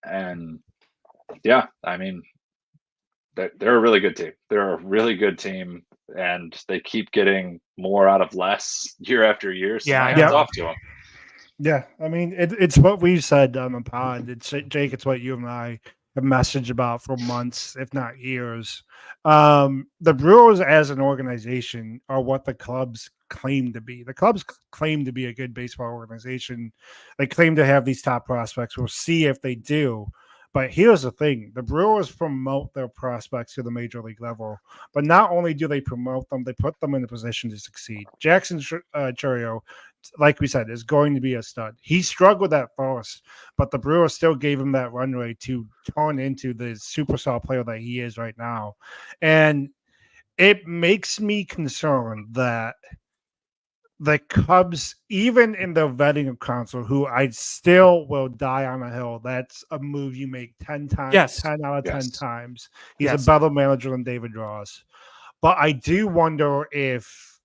And yeah, I mean, they're a really good team. They're a really good team, and they keep getting more out of less year after year. So hands off to them. Yeah, I mean, it's what we said on the pod. It's Jake. It's what you and I messaged about for months, if not years. The Brewers as an organization are what the clubs claim to be. The clubs claim to be a good baseball organization. They claim to have these top prospects. We'll see if they do. But here's the thing: the Brewers promote their prospects to the major league level, but not only do they promote them, they put them in a position to succeed. Jackson Churio, like we said, is going to be a stud. He struggled at first, but the Brewers still gave him that runway to turn into the superstar player that he is right now. And it makes me concerned that the Cubs, even in their vetting of Counsell, who I still will die on a hill, that's a move you make 10 times, Yes. 10 out of 10 Yes. times. He's Yes. a better manager than David Ross. But I do wonder if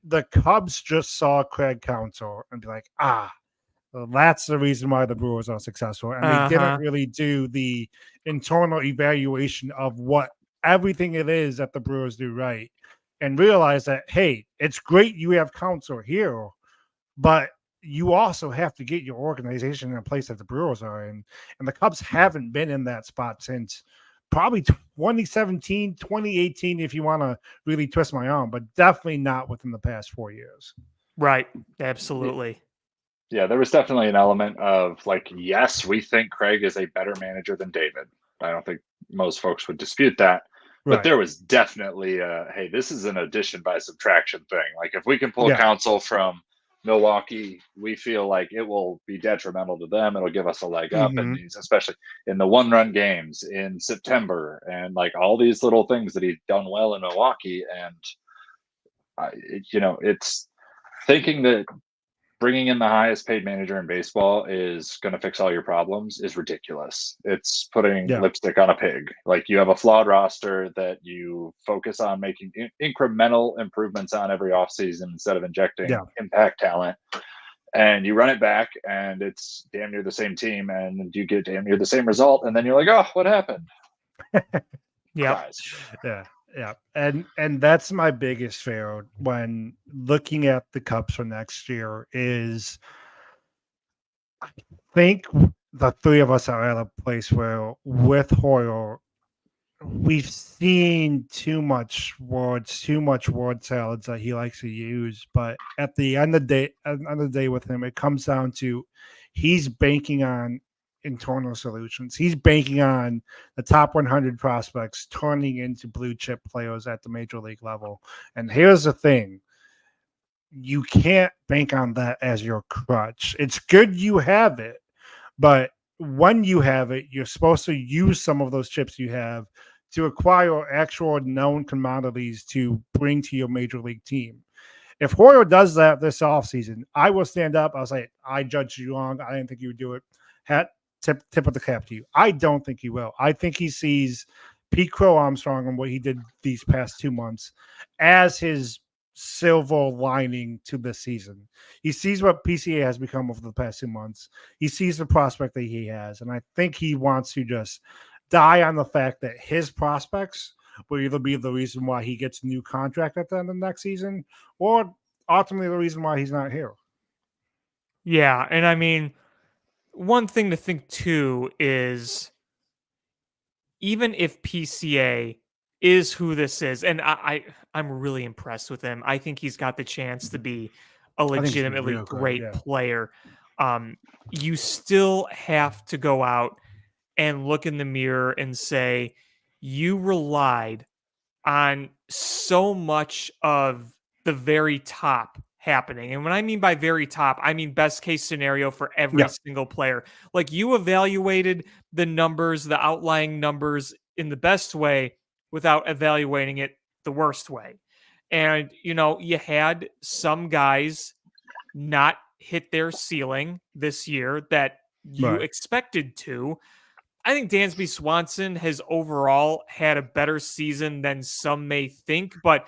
the Cubs just saw Craig Counsell and be like, well, that's the reason why the Brewers are successful. And they didn't really do the internal evaluation of what everything it is that the Brewers do right and realize that, hey, it's great you have Counsell here, but you also have to get your organization in a place that the Brewers are in. And the Cubs haven't been in that spot since probably 2017, 2018, if you want to really twist my arm, but definitely not within the past 4 years. Right. Absolutely. Yeah, there was definitely an element of like, yes, we think Craig is a better manager than David. I don't think most folks would dispute that. But Right. there was definitely hey, this is an addition by subtraction thing. Like if we can pull Yeah. Counsell from Milwaukee, we feel like it will be detrimental to them. It'll give us a leg up, and he's especially in the one-run games in September, and like all these little things that he's done well in Milwaukee. And it's thinking that bringing in the highest paid manager in baseball is going to fix all your problems is ridiculous. It's putting lipstick on a pig. Like you have a flawed roster that you focus on making incremental improvements on every offseason instead of injecting impact talent. And you run it back and it's damn near the same team and you get damn near the same result. And then you're like, oh, what happened? Yeah. Yeah. And that's my biggest fear when looking at the Cubs for next year is I think the three of us are at a place where with Hoyle, we've seen too much word salads that he likes to use. But at the end of the day with him, it comes down to he's banking on internal solutions. He's banking on the top 100 prospects turning into blue chip players at the major league level. And here's the thing. You can't bank on that as your crutch. It's good you have it, but when you have it, you're supposed to use some of those chips you have to acquire actual known commodities to bring to your major league team. If Hoyer does that this offseason, I will stand up. I'll say, I judged you wrong. I didn't think you would do it. Tip of the cap to you. I don't think he will. I think he sees Pete Crow Armstrong and what he did these past 2 months as his silver lining to this season. He sees what PCA has become over the past 2 months. He sees the prospect that he has. And I think he wants to just die on the fact that his prospects will either be the reason why he gets a new contract at the end of next season or ultimately the reason why he's not here. Yeah. And I mean, one thing to think too is even if PCA is who this is, and I'm really impressed with him. I think he's got the chance to be a legitimately great player. You still have to go out and look in the mirror and say, you relied on so much of the very top happening. And when I mean by very top, I mean best case scenario for every single player. Like you evaluated the numbers, the outlying numbers in the best way without evaluating it the worst way. And, you had some guys not hit their ceiling this year that you expected to. I think Dansby Swanson has overall had a better season than some may think, but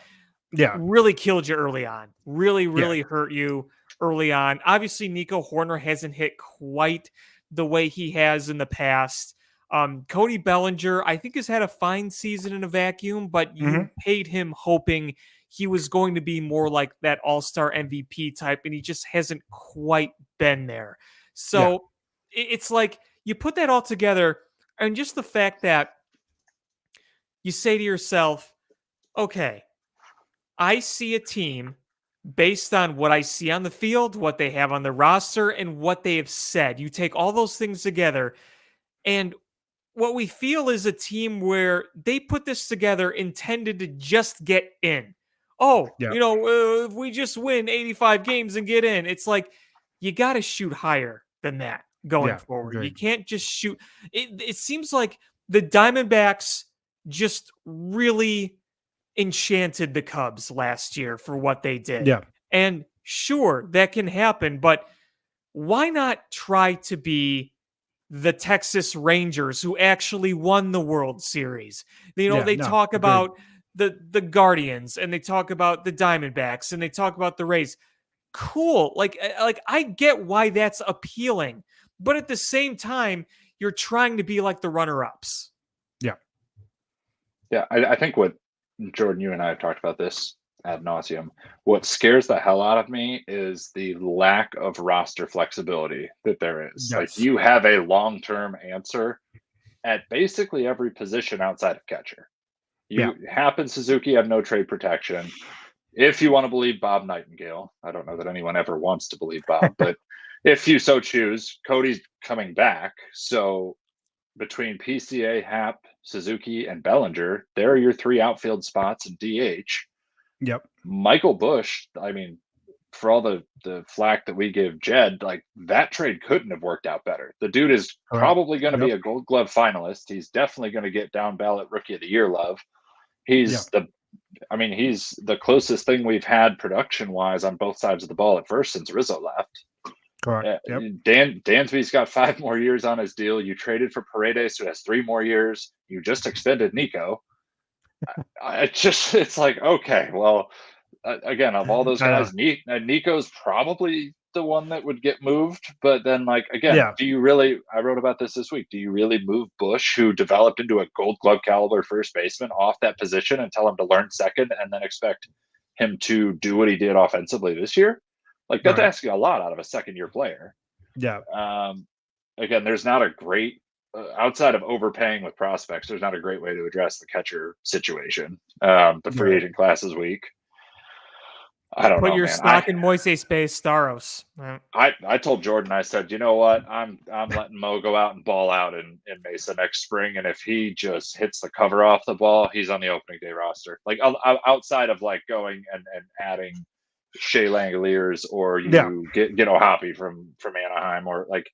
really killed you early on. Really hurt you early on. Obviously, Nico Horner hasn't hit quite the way he has in the past. Cody Bellinger, I think, has had a fine season in a vacuum, but you paid him hoping he was going to be more like that all-star MVP type, and he just hasn't quite been there. So it's like you put that all together. And just the fact that you say to yourself, okay, I see a team based on what I see on the field, what they have on the roster, and what they have said. You take all those things together, and what we feel is a team where they put this together intended to just get in. Oh, Yeah. if we just win 85 games and get in, it's like you got to shoot higher than that going Yeah, forward. You agreed. can't just shoot. It seems like the Diamondbacks just really enchanted the Cubs last year for what they did. Yeah. And sure, that can happen, but why not try to be the Texas Rangers who actually won the World Series? Yeah, They no, talk agreed. about the Guardians, and they talk about the Diamondbacks, and they talk about the Rays. Cool. Like I get why that's appealing, but at the same time, you're trying to be like the runner-ups. Yeah, I think what Jordan, you and I have talked about this ad nauseum. What scares the hell out of me is the lack of roster flexibility that there is. Like, Yes. you have a long-term answer at basically every position outside of catcher. Yeah. Happ and Suzuki have no trade protection. If you want to believe Bob Nightingale, I don't know that anyone ever wants to believe Bob, but if you so choose, Cody's coming back. So between PCA, Happ, Suzuki, and Bellinger, there are your three outfield spots in DH. Yep. Michael Busch, I mean, for all the flack that we give Jed, like, that trade couldn't have worked out better. The dude is Correct. probably going to be Yep. a Gold Glove finalist. He's definitely going to get down ballot Rookie of the Year love. He's he's the closest thing we've had production wise on both sides of the ball at first since Rizzo left. Correct. Yep. Dansby's got 5 more years on his deal. You traded for Paredes, who has 3 more years. You just extended Nico. It's like, okay, well, again, of all those guys, Nico's probably the one that would get moved. But then, like, again, do you really? I wrote about this week. Do you really move Busch, who developed into a Gold Glove caliber first baseman, off that position and tell him to learn second, and then expect him to do what he did offensively this year? Like, that's asking a lot out of a second-year player. Yeah. Again, there's not a great outside of overpaying with prospects. There's not a great way to address the catcher situation. The free agent class is weak. I don't know. Put your man. stock in Moises Staros. I told Jordan, I said, you know what? I'm letting Mo go out and ball out in Mesa next spring, and if he just hits the cover off the ball, he's on the opening day roster. Like, outside of like going and adding Shea Langoliers, or you get O'Hoppe from Anaheim, or like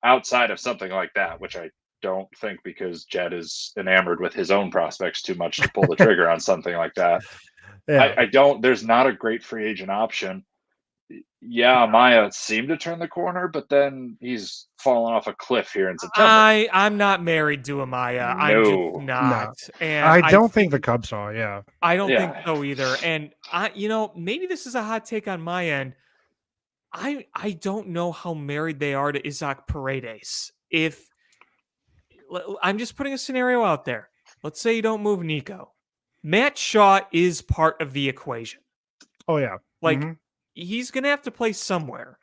outside of something like that, which I don't think, because Jed is enamored with his own prospects too much to pull the trigger on something like that. Yeah. I don't. There's not a great free agent option. Yeah, Maya seemed to turn the corner, but then he's fallen off a cliff here in September. I'm not married to Amaya. No. I'm just not. No. And I don't think the Cubs are. Yeah. I don't think so either. And maybe this is a hot take on my end. I don't know how married they are to Isaac Paredes. If I'm just putting a scenario out there. Let's say you don't move Nico. Matt Shaw is part of the equation. Oh, yeah. Like, he's going to have to play somewhere.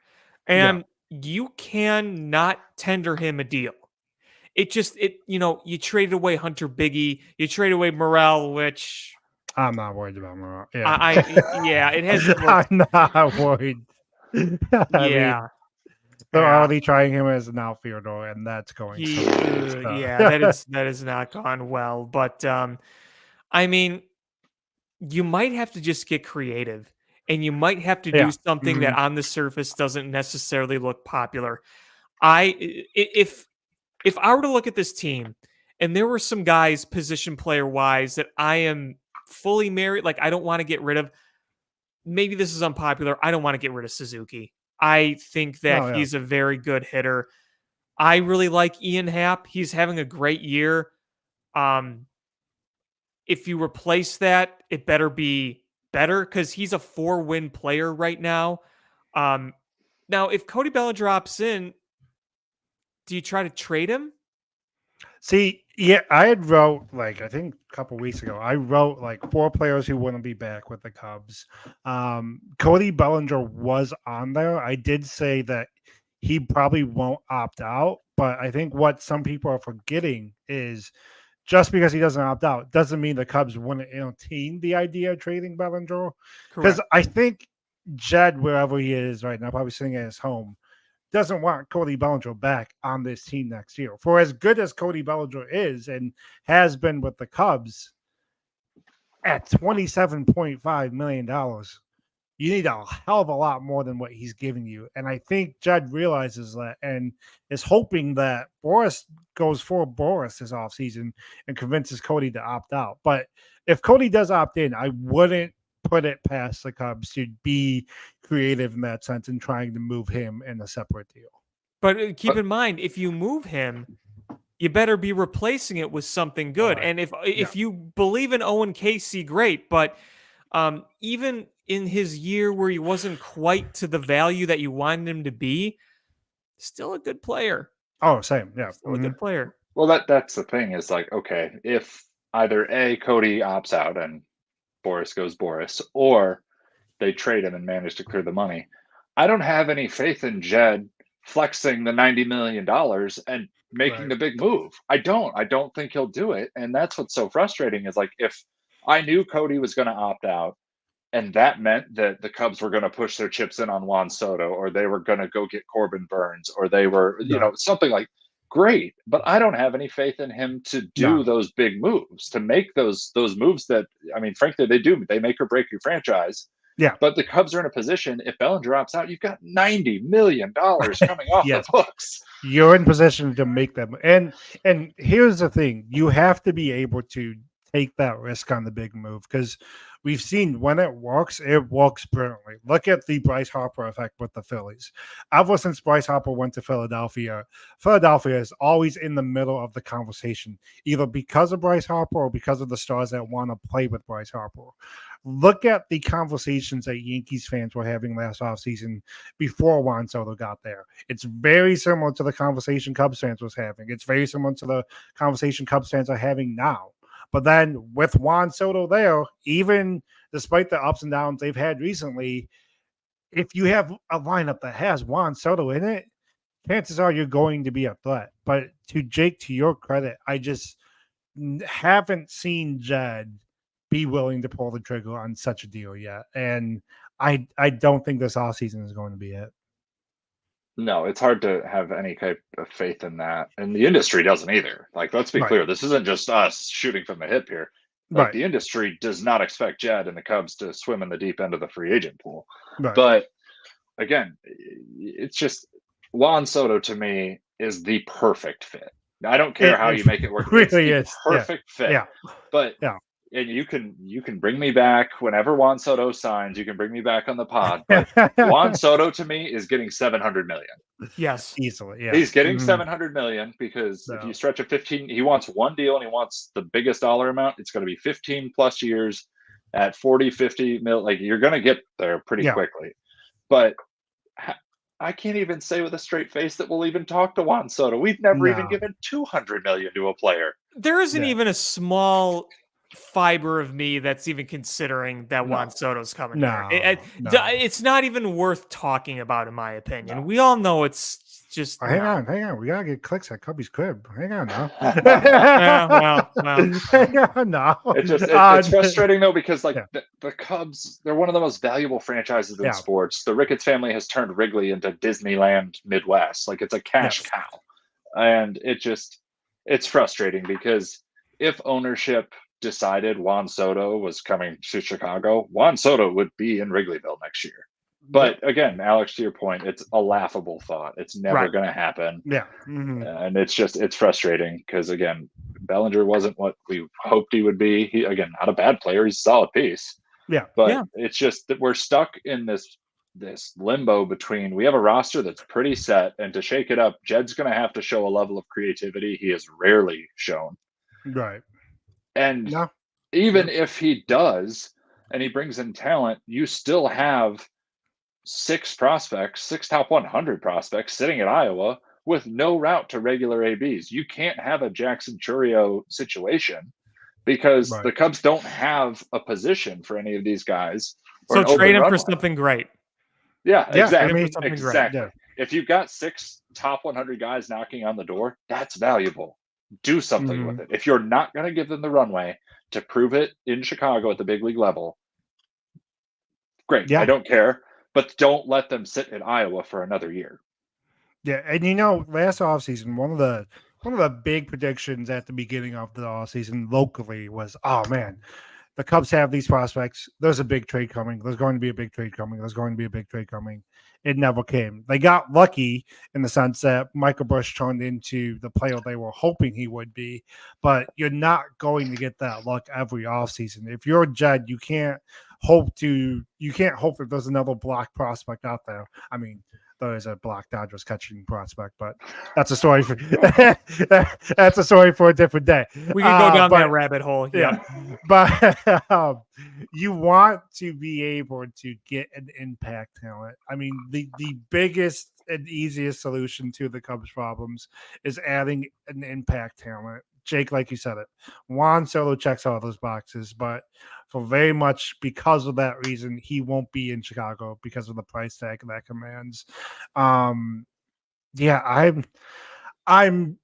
And you can not tender him a deal. You traded away Hunter Biggie. You traded away Morel, which... I'm not worried about Morel. Yeah. It hasn't worked. I'm not worried. Yeah. They're already trying him as an outfielder, and that's going that has not gone well. But, you might have to just get creative, and you might have to do something that on the surface doesn't necessarily look popular. If I were to look at this team, and there were some guys position player wise that I am fully married, like I don't want to get rid of. Maybe this is unpopular. I don't want to get rid of Suzuki. I think that he's a very good hitter. I really like Ian Happ. He's having a great year. If you replace that, it better be better, because he's a 4-win player right now. Now, if Cody Bellinger drops in, do you try to trade him? See, I had wrote, like, I think a couple weeks ago, I wrote like 4 players who wouldn't be back with the Cubs. Cody Bellinger was on there. I did say that he probably won't opt out. But I think what some people are forgetting is just because he doesn't opt out doesn't mean the Cubs wouldn't entertain the idea of trading Bellinger. Because Correct. I think Jed, wherever he is right now, probably sitting at his home, doesn't want Cody Bellinger back on this team next year. For as good as Cody Bellinger is and has been with the Cubs, at $27.5 million, you need a hell of a lot more than what he's giving you. And I think Judd realizes that and is hoping that Boris goes for Boris this offseason and convinces Cody to opt out. But if Cody does opt in, I wouldn't put it past the Cubs to be creative in that sense and trying to move him in a separate deal. But keep in mind, if you move him, you better be replacing it with something good. Right. And if you believe in Owen Casey, great. But even in his year where he wasn't quite to the value that you wanted him to be, still a good player. Oh, same. Yeah. Still a good player. Well, that's the thing is like, okay, if either A, Cody opts out and Boris goes Boris, or they trade him and manage to clear the money, I don't have any faith in Jed flexing the $90 million and making the big move. I don't think he'll do it. And that's what's so frustrating is like, if I knew Cody was going to opt out and that meant that the Cubs were going to push their chips in on Juan Soto, or they were going to go get Corbin Burns, or they were, something like, great. But I don't have any faith in him to do those big moves, to make those moves that, I mean, frankly, they make or break your franchise. Yeah. But the Cubs are in a position, if Bellinger opts out, you've got $90 million coming off the books. You're in position to make them. And here's the thing. You have to be able to take that risk on the big move because we've seen when it works brilliantly. Look at the Bryce Harper effect with the Phillies. Ever since Bryce Harper went to Philadelphia is always in the middle of the conversation, either because of Bryce Harper or because of the stars that want to play with Bryce Harper. Look at the conversations that Yankees fans were having last offseason before Juan Soto got there. It's very similar to the conversation Cubs fans was having. It's very similar to the conversation Cubs fans are having now. But then with Juan Soto there, even despite the ups and downs they've had recently, if you have a lineup that has Juan Soto in it, chances are you're going to be a threat. But to Jake, to your credit, I just haven't seen Jed be willing to pull the trigger on such a deal yet. And I don't think this offseason is going to be it. No, it's hard to have any type of faith in that. And the industry doesn't either. Like, let's be clear. This isn't just us shooting from the hip here. Like, the industry does not expect Jed and the Cubs to swim in the deep end of the free agent pool. But again, it's just Juan Soto to me is the perfect fit. I don't care how you make it work. Really it's the perfect fit. Yeah. But and you can bring me back whenever Juan Soto signs. You can bring me back on the pod. But Juan Soto to me is getting $700 million. Yes, easily. Yeah, he's getting $700 million because if you stretch a 15, he wants one deal and he wants the biggest dollar amount. It's going to be 15 plus years at 40, 50 mil. Like, you're going to get there pretty quickly. But I can't even say with a straight face that we'll even talk to Juan Soto. We've never even given $200 million to a player. There isn't even a small fiber of me that's even considering that Juan Soto's coming here. It's not even worth talking about, in my opinion. We all know it's just hang on. We gotta get clicks at Cubbies Crib. Hang on now. Hang on now. It's frustrating though because the Cubs, they're one of the most valuable franchises in sports. The Ricketts family has turned Wrigley into Disneyland Midwest. Like, it's a cash cow, and it's frustrating because if ownership decided Juan Soto was coming to Chicago, Juan Soto would be in Wrigleyville next year. But again, Alex, to your point, it's a laughable thought. It's never going to happen. Yeah. Mm-hmm. And it's frustrating because, again, Bellinger wasn't what we hoped he would be. He, again, not a bad player. He's a solid piece. Yeah. But it's just that we're stuck in this limbo between, we have a roster that's pretty set, and to shake it up, Jed's going to have to show a level of creativity he has rarely shown. Right. And even if he does, and he brings in talent, you still have six top 100 prospects sitting at Iowa with no route to regular ABs. You can't have a Jackson Chourio situation because the Cubs don't have a position for any of these guys. So trade him for something great. Yeah, exactly. Exactly. if you've got 6 top 100 guys knocking on the door, that's valuable. Do something with it. If you're not going to give them the runway to prove it in Chicago at the big league level, great. Yeah. I don't care, but don't let them sit in Iowa for another year. Yeah, and last offseason, one of the big predictions at the beginning of the offseason locally was, oh man, the Cubs have these prospects. There's a big trade coming. There's going to be a big trade coming. There's going to be a big trade coming. It never came. They got lucky in the sense that Michael Busch turned into the player they were hoping he would be, but you're not going to get that luck every offseason. If you're Jed, you can't hope that there's another block prospect out there. I mean, there is a block Dodgers catching prospect, but that's a story for that's a story for a different day. We can go down that rabbit hole. Yeah, but you want to be able to get an impact talent. I mean, the biggest and easiest solution to the Cubs' problems is adding an impact talent. Jake, like you said it, Juan Soto checks all those boxes, but for very much because of that reason, he won't be in Chicago because of the price tag that commands. Yeah, I'm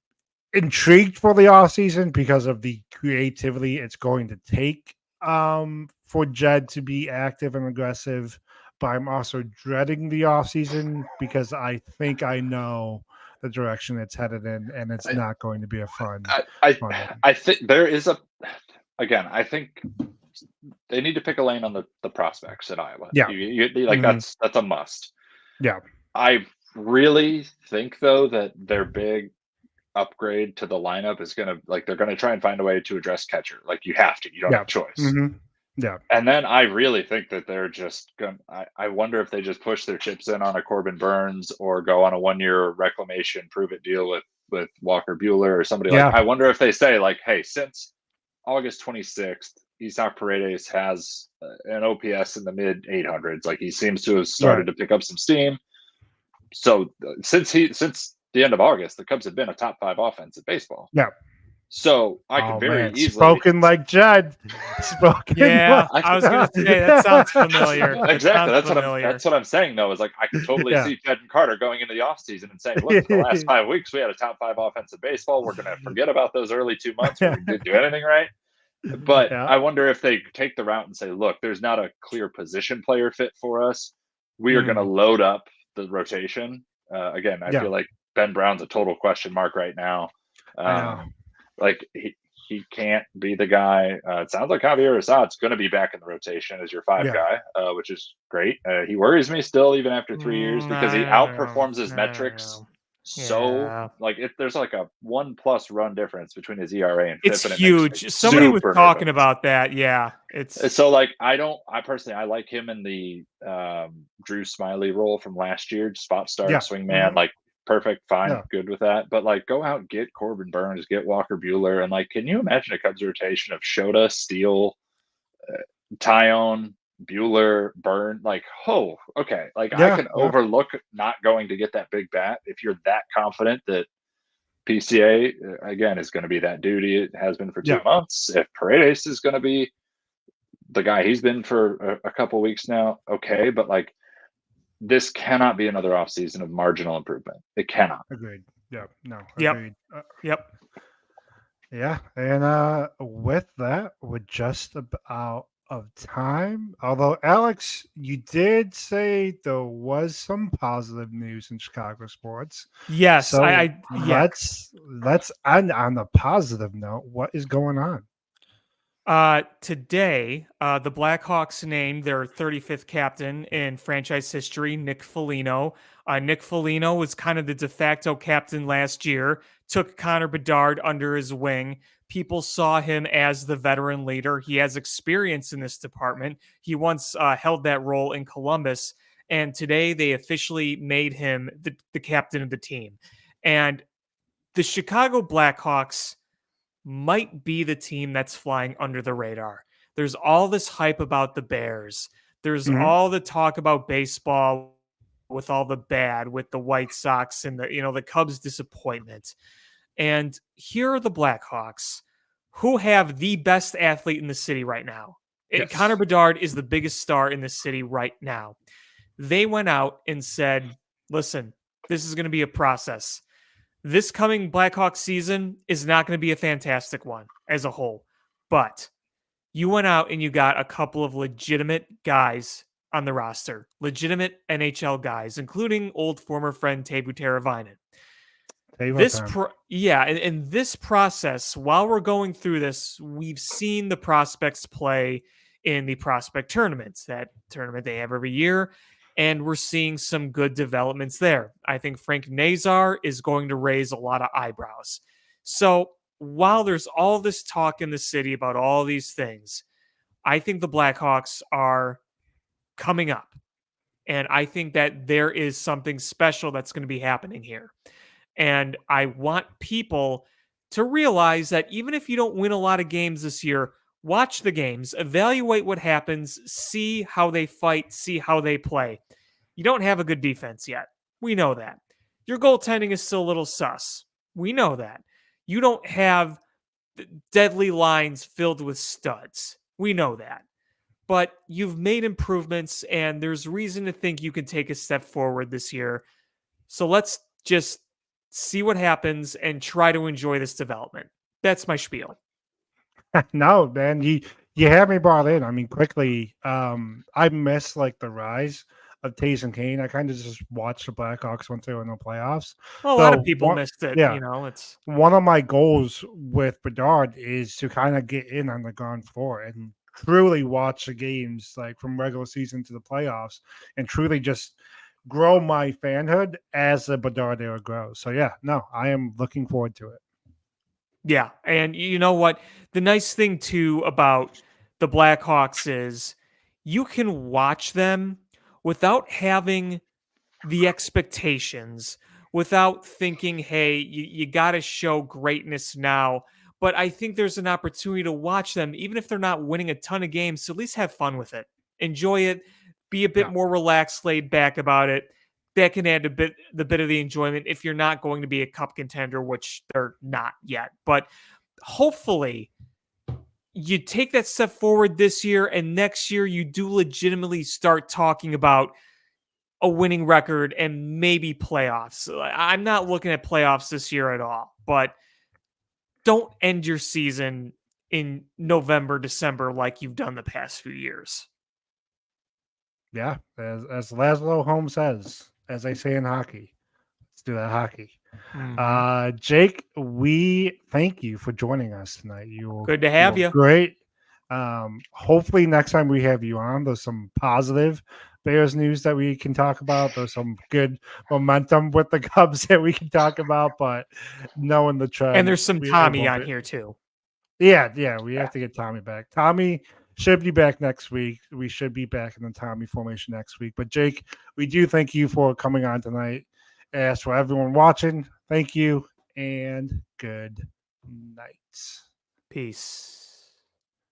intrigued for the offseason because of the creativity it's going to take for Jed to be active and aggressive, but I'm also dreading the offseason because I think I know the direction it's headed in, and it's not going to be a fun. I think there is I think they need to pick a lane on the prospects in Iowa. Yeah, that's a must. Yeah, I really think though that their big upgrade to the lineup is they're gonna try and find a way to address catcher. Like you have to, you don't have a choice. Yeah. And then I really think that they're just going to, I wonder if they just push their chips in on a Corbin Burns or go on a 1-year reclamation, prove it deal with Walker Buehler or somebody I wonder if they say hey, since August 26th, Isaac Paredes has an OPS in the mid 800s. He seems to have started to pick up some steam. So since the end of August, the Cubs have been a top 5 offense in baseball. Yeah. So I could very easily spoken like Judd. Yeah, I was going to say that sounds familiar. Exactly. That's what I'm saying though. Is I could totally see Jed and Carter going into the offseason and saying, "Look, for the last 5 weeks we had a top 5 offense in baseball. We're going to forget about those early 2 months where we didn't do anything right." But I wonder if they take the route and say, "Look, there's not a clear position player fit for us. We are going to load up the rotation." Again, I feel like Ben Brown's a total question mark right now. He can't be the guy. It sounds like Javier Assad's going to be back in the rotation as your 5 guy, which is great. He worries me still, even after 3 years, because he outperforms his metrics. So, there's a 1+ run difference between his ERA and FIP. It's huge. Somebody was talking about that. Yeah, it's so I personally I like him in the Drew Smiley role from last year, spot start, swingman, perfect, fine, good with that. But go out and get Corbin Burns, get Walker Buehler, and can you imagine a Cubs rotation of Shota, Steele, Tyone, Buehler, Byrne? Okay. I can overlook not going to get that big bat if you're that confident that PCA again is going to be that duty it has been for 2 months. If Paredes is going to be the guy he's been for a couple weeks now, okay, but this cannot be another offseason of marginal improvement. It cannot. Agreed. Yeah. No. Yep. Agreed. Yep. Yeah. And with that, we're just about of time. Although, Alex, you did say there was some positive news in Chicago sports. Yes. So let's end on the positive note. What is going on? Today, the Blackhawks named their 35th captain in franchise history, Nick Foligno. Nick Foligno was kind of the de facto captain last year, took Connor Bedard under his wing. People saw him as the veteran leader. He has experience in this department. He once held that role in Columbus, and today they officially made him the captain of the team. And the Chicago Blackhawks might be the team that's flying under the radar. There's all this hype about the Bears. There's all the talk about baseball with all the bad with the White Sox and the Cubs disappointment. And here are the Blackhawks, who have the best athlete in the city right now. Yes. Connor Bedard is the biggest star in the city right now. They went out and said, listen, This is going to be a process. This coming Blackhawks season is not going to be a fantastic one as a whole, but you went out and you got a couple of legitimate guys on the roster, legitimate NHL guys, including old former friend Teuvo Teravainen. And this process, while we're going through this, we've seen the prospects play in the prospect tournaments, that tournament they have every year, and we're seeing some good developments there. I think Frank Nazar is going to raise a lot of eyebrows. So while there's all this talk in the city about all these things, I think the Blackhawks are coming up. And I think that there is something special that's going to be happening here. And I want people to realize that even if you don't win a lot of games this year, watch the games, evaluate what happens, see how they fight, see how they play. You don't have a good defense yet. We know that. Your goaltending is still a little sus. We know that. You don't have deadly lines filled with studs. We know that. But you've made improvements, and there's reason to think you can take a step forward this year. So let's just see what happens and try to enjoy this development. That's my spiel. No, man, you have me brought in. I mean, quickly, I miss like the rise of Tays and Kane. I kind of just watched the Blackhawks when they were in the playoffs. Well, a lot of people missed it. Yeah, it's one of my goals with Bedard is to kind of get in on the ground floor and truly watch the games like from regular season to the playoffs and truly just grow my fanhood as the Bedard era grows. So yeah, no, I am looking forward to it. Yeah, and you know what? The nice thing too about the Blackhawks is you can watch them without having the expectations, without thinking, hey, you got to show greatness now. But I think there's an opportunity to watch them, even if they're not winning a ton of games, to at least have fun with it. Enjoy it. Be a bit more relaxed, laid back about it. That can add the bit of the enjoyment if you're not going to be a cup contender, which they're not yet. But hopefully you take that step forward this year, and next year you do legitimately start talking about a winning record and maybe playoffs. I'm not looking at playoffs this year at all, but don't end your season in November, December like you've done the past few years. Yeah, as Laszlo Holmes says, as they say in hockey, let's do that hockey. Mm-hmm. Jake, we thank you for joining us tonight. Good to have you. Great. Hopefully next time we have you on, there's some positive Bears news that we can talk about. There's some good momentum with the Cubs that we can talk about, but knowing the trend. And there's some Tommy on here too. Yeah, we have to get Tommy back. Tommy should be back next week. We should be back in the Tommy formation next week. But Jake, we do thank you for coming on tonight. As for everyone watching, thank you and good night. Peace.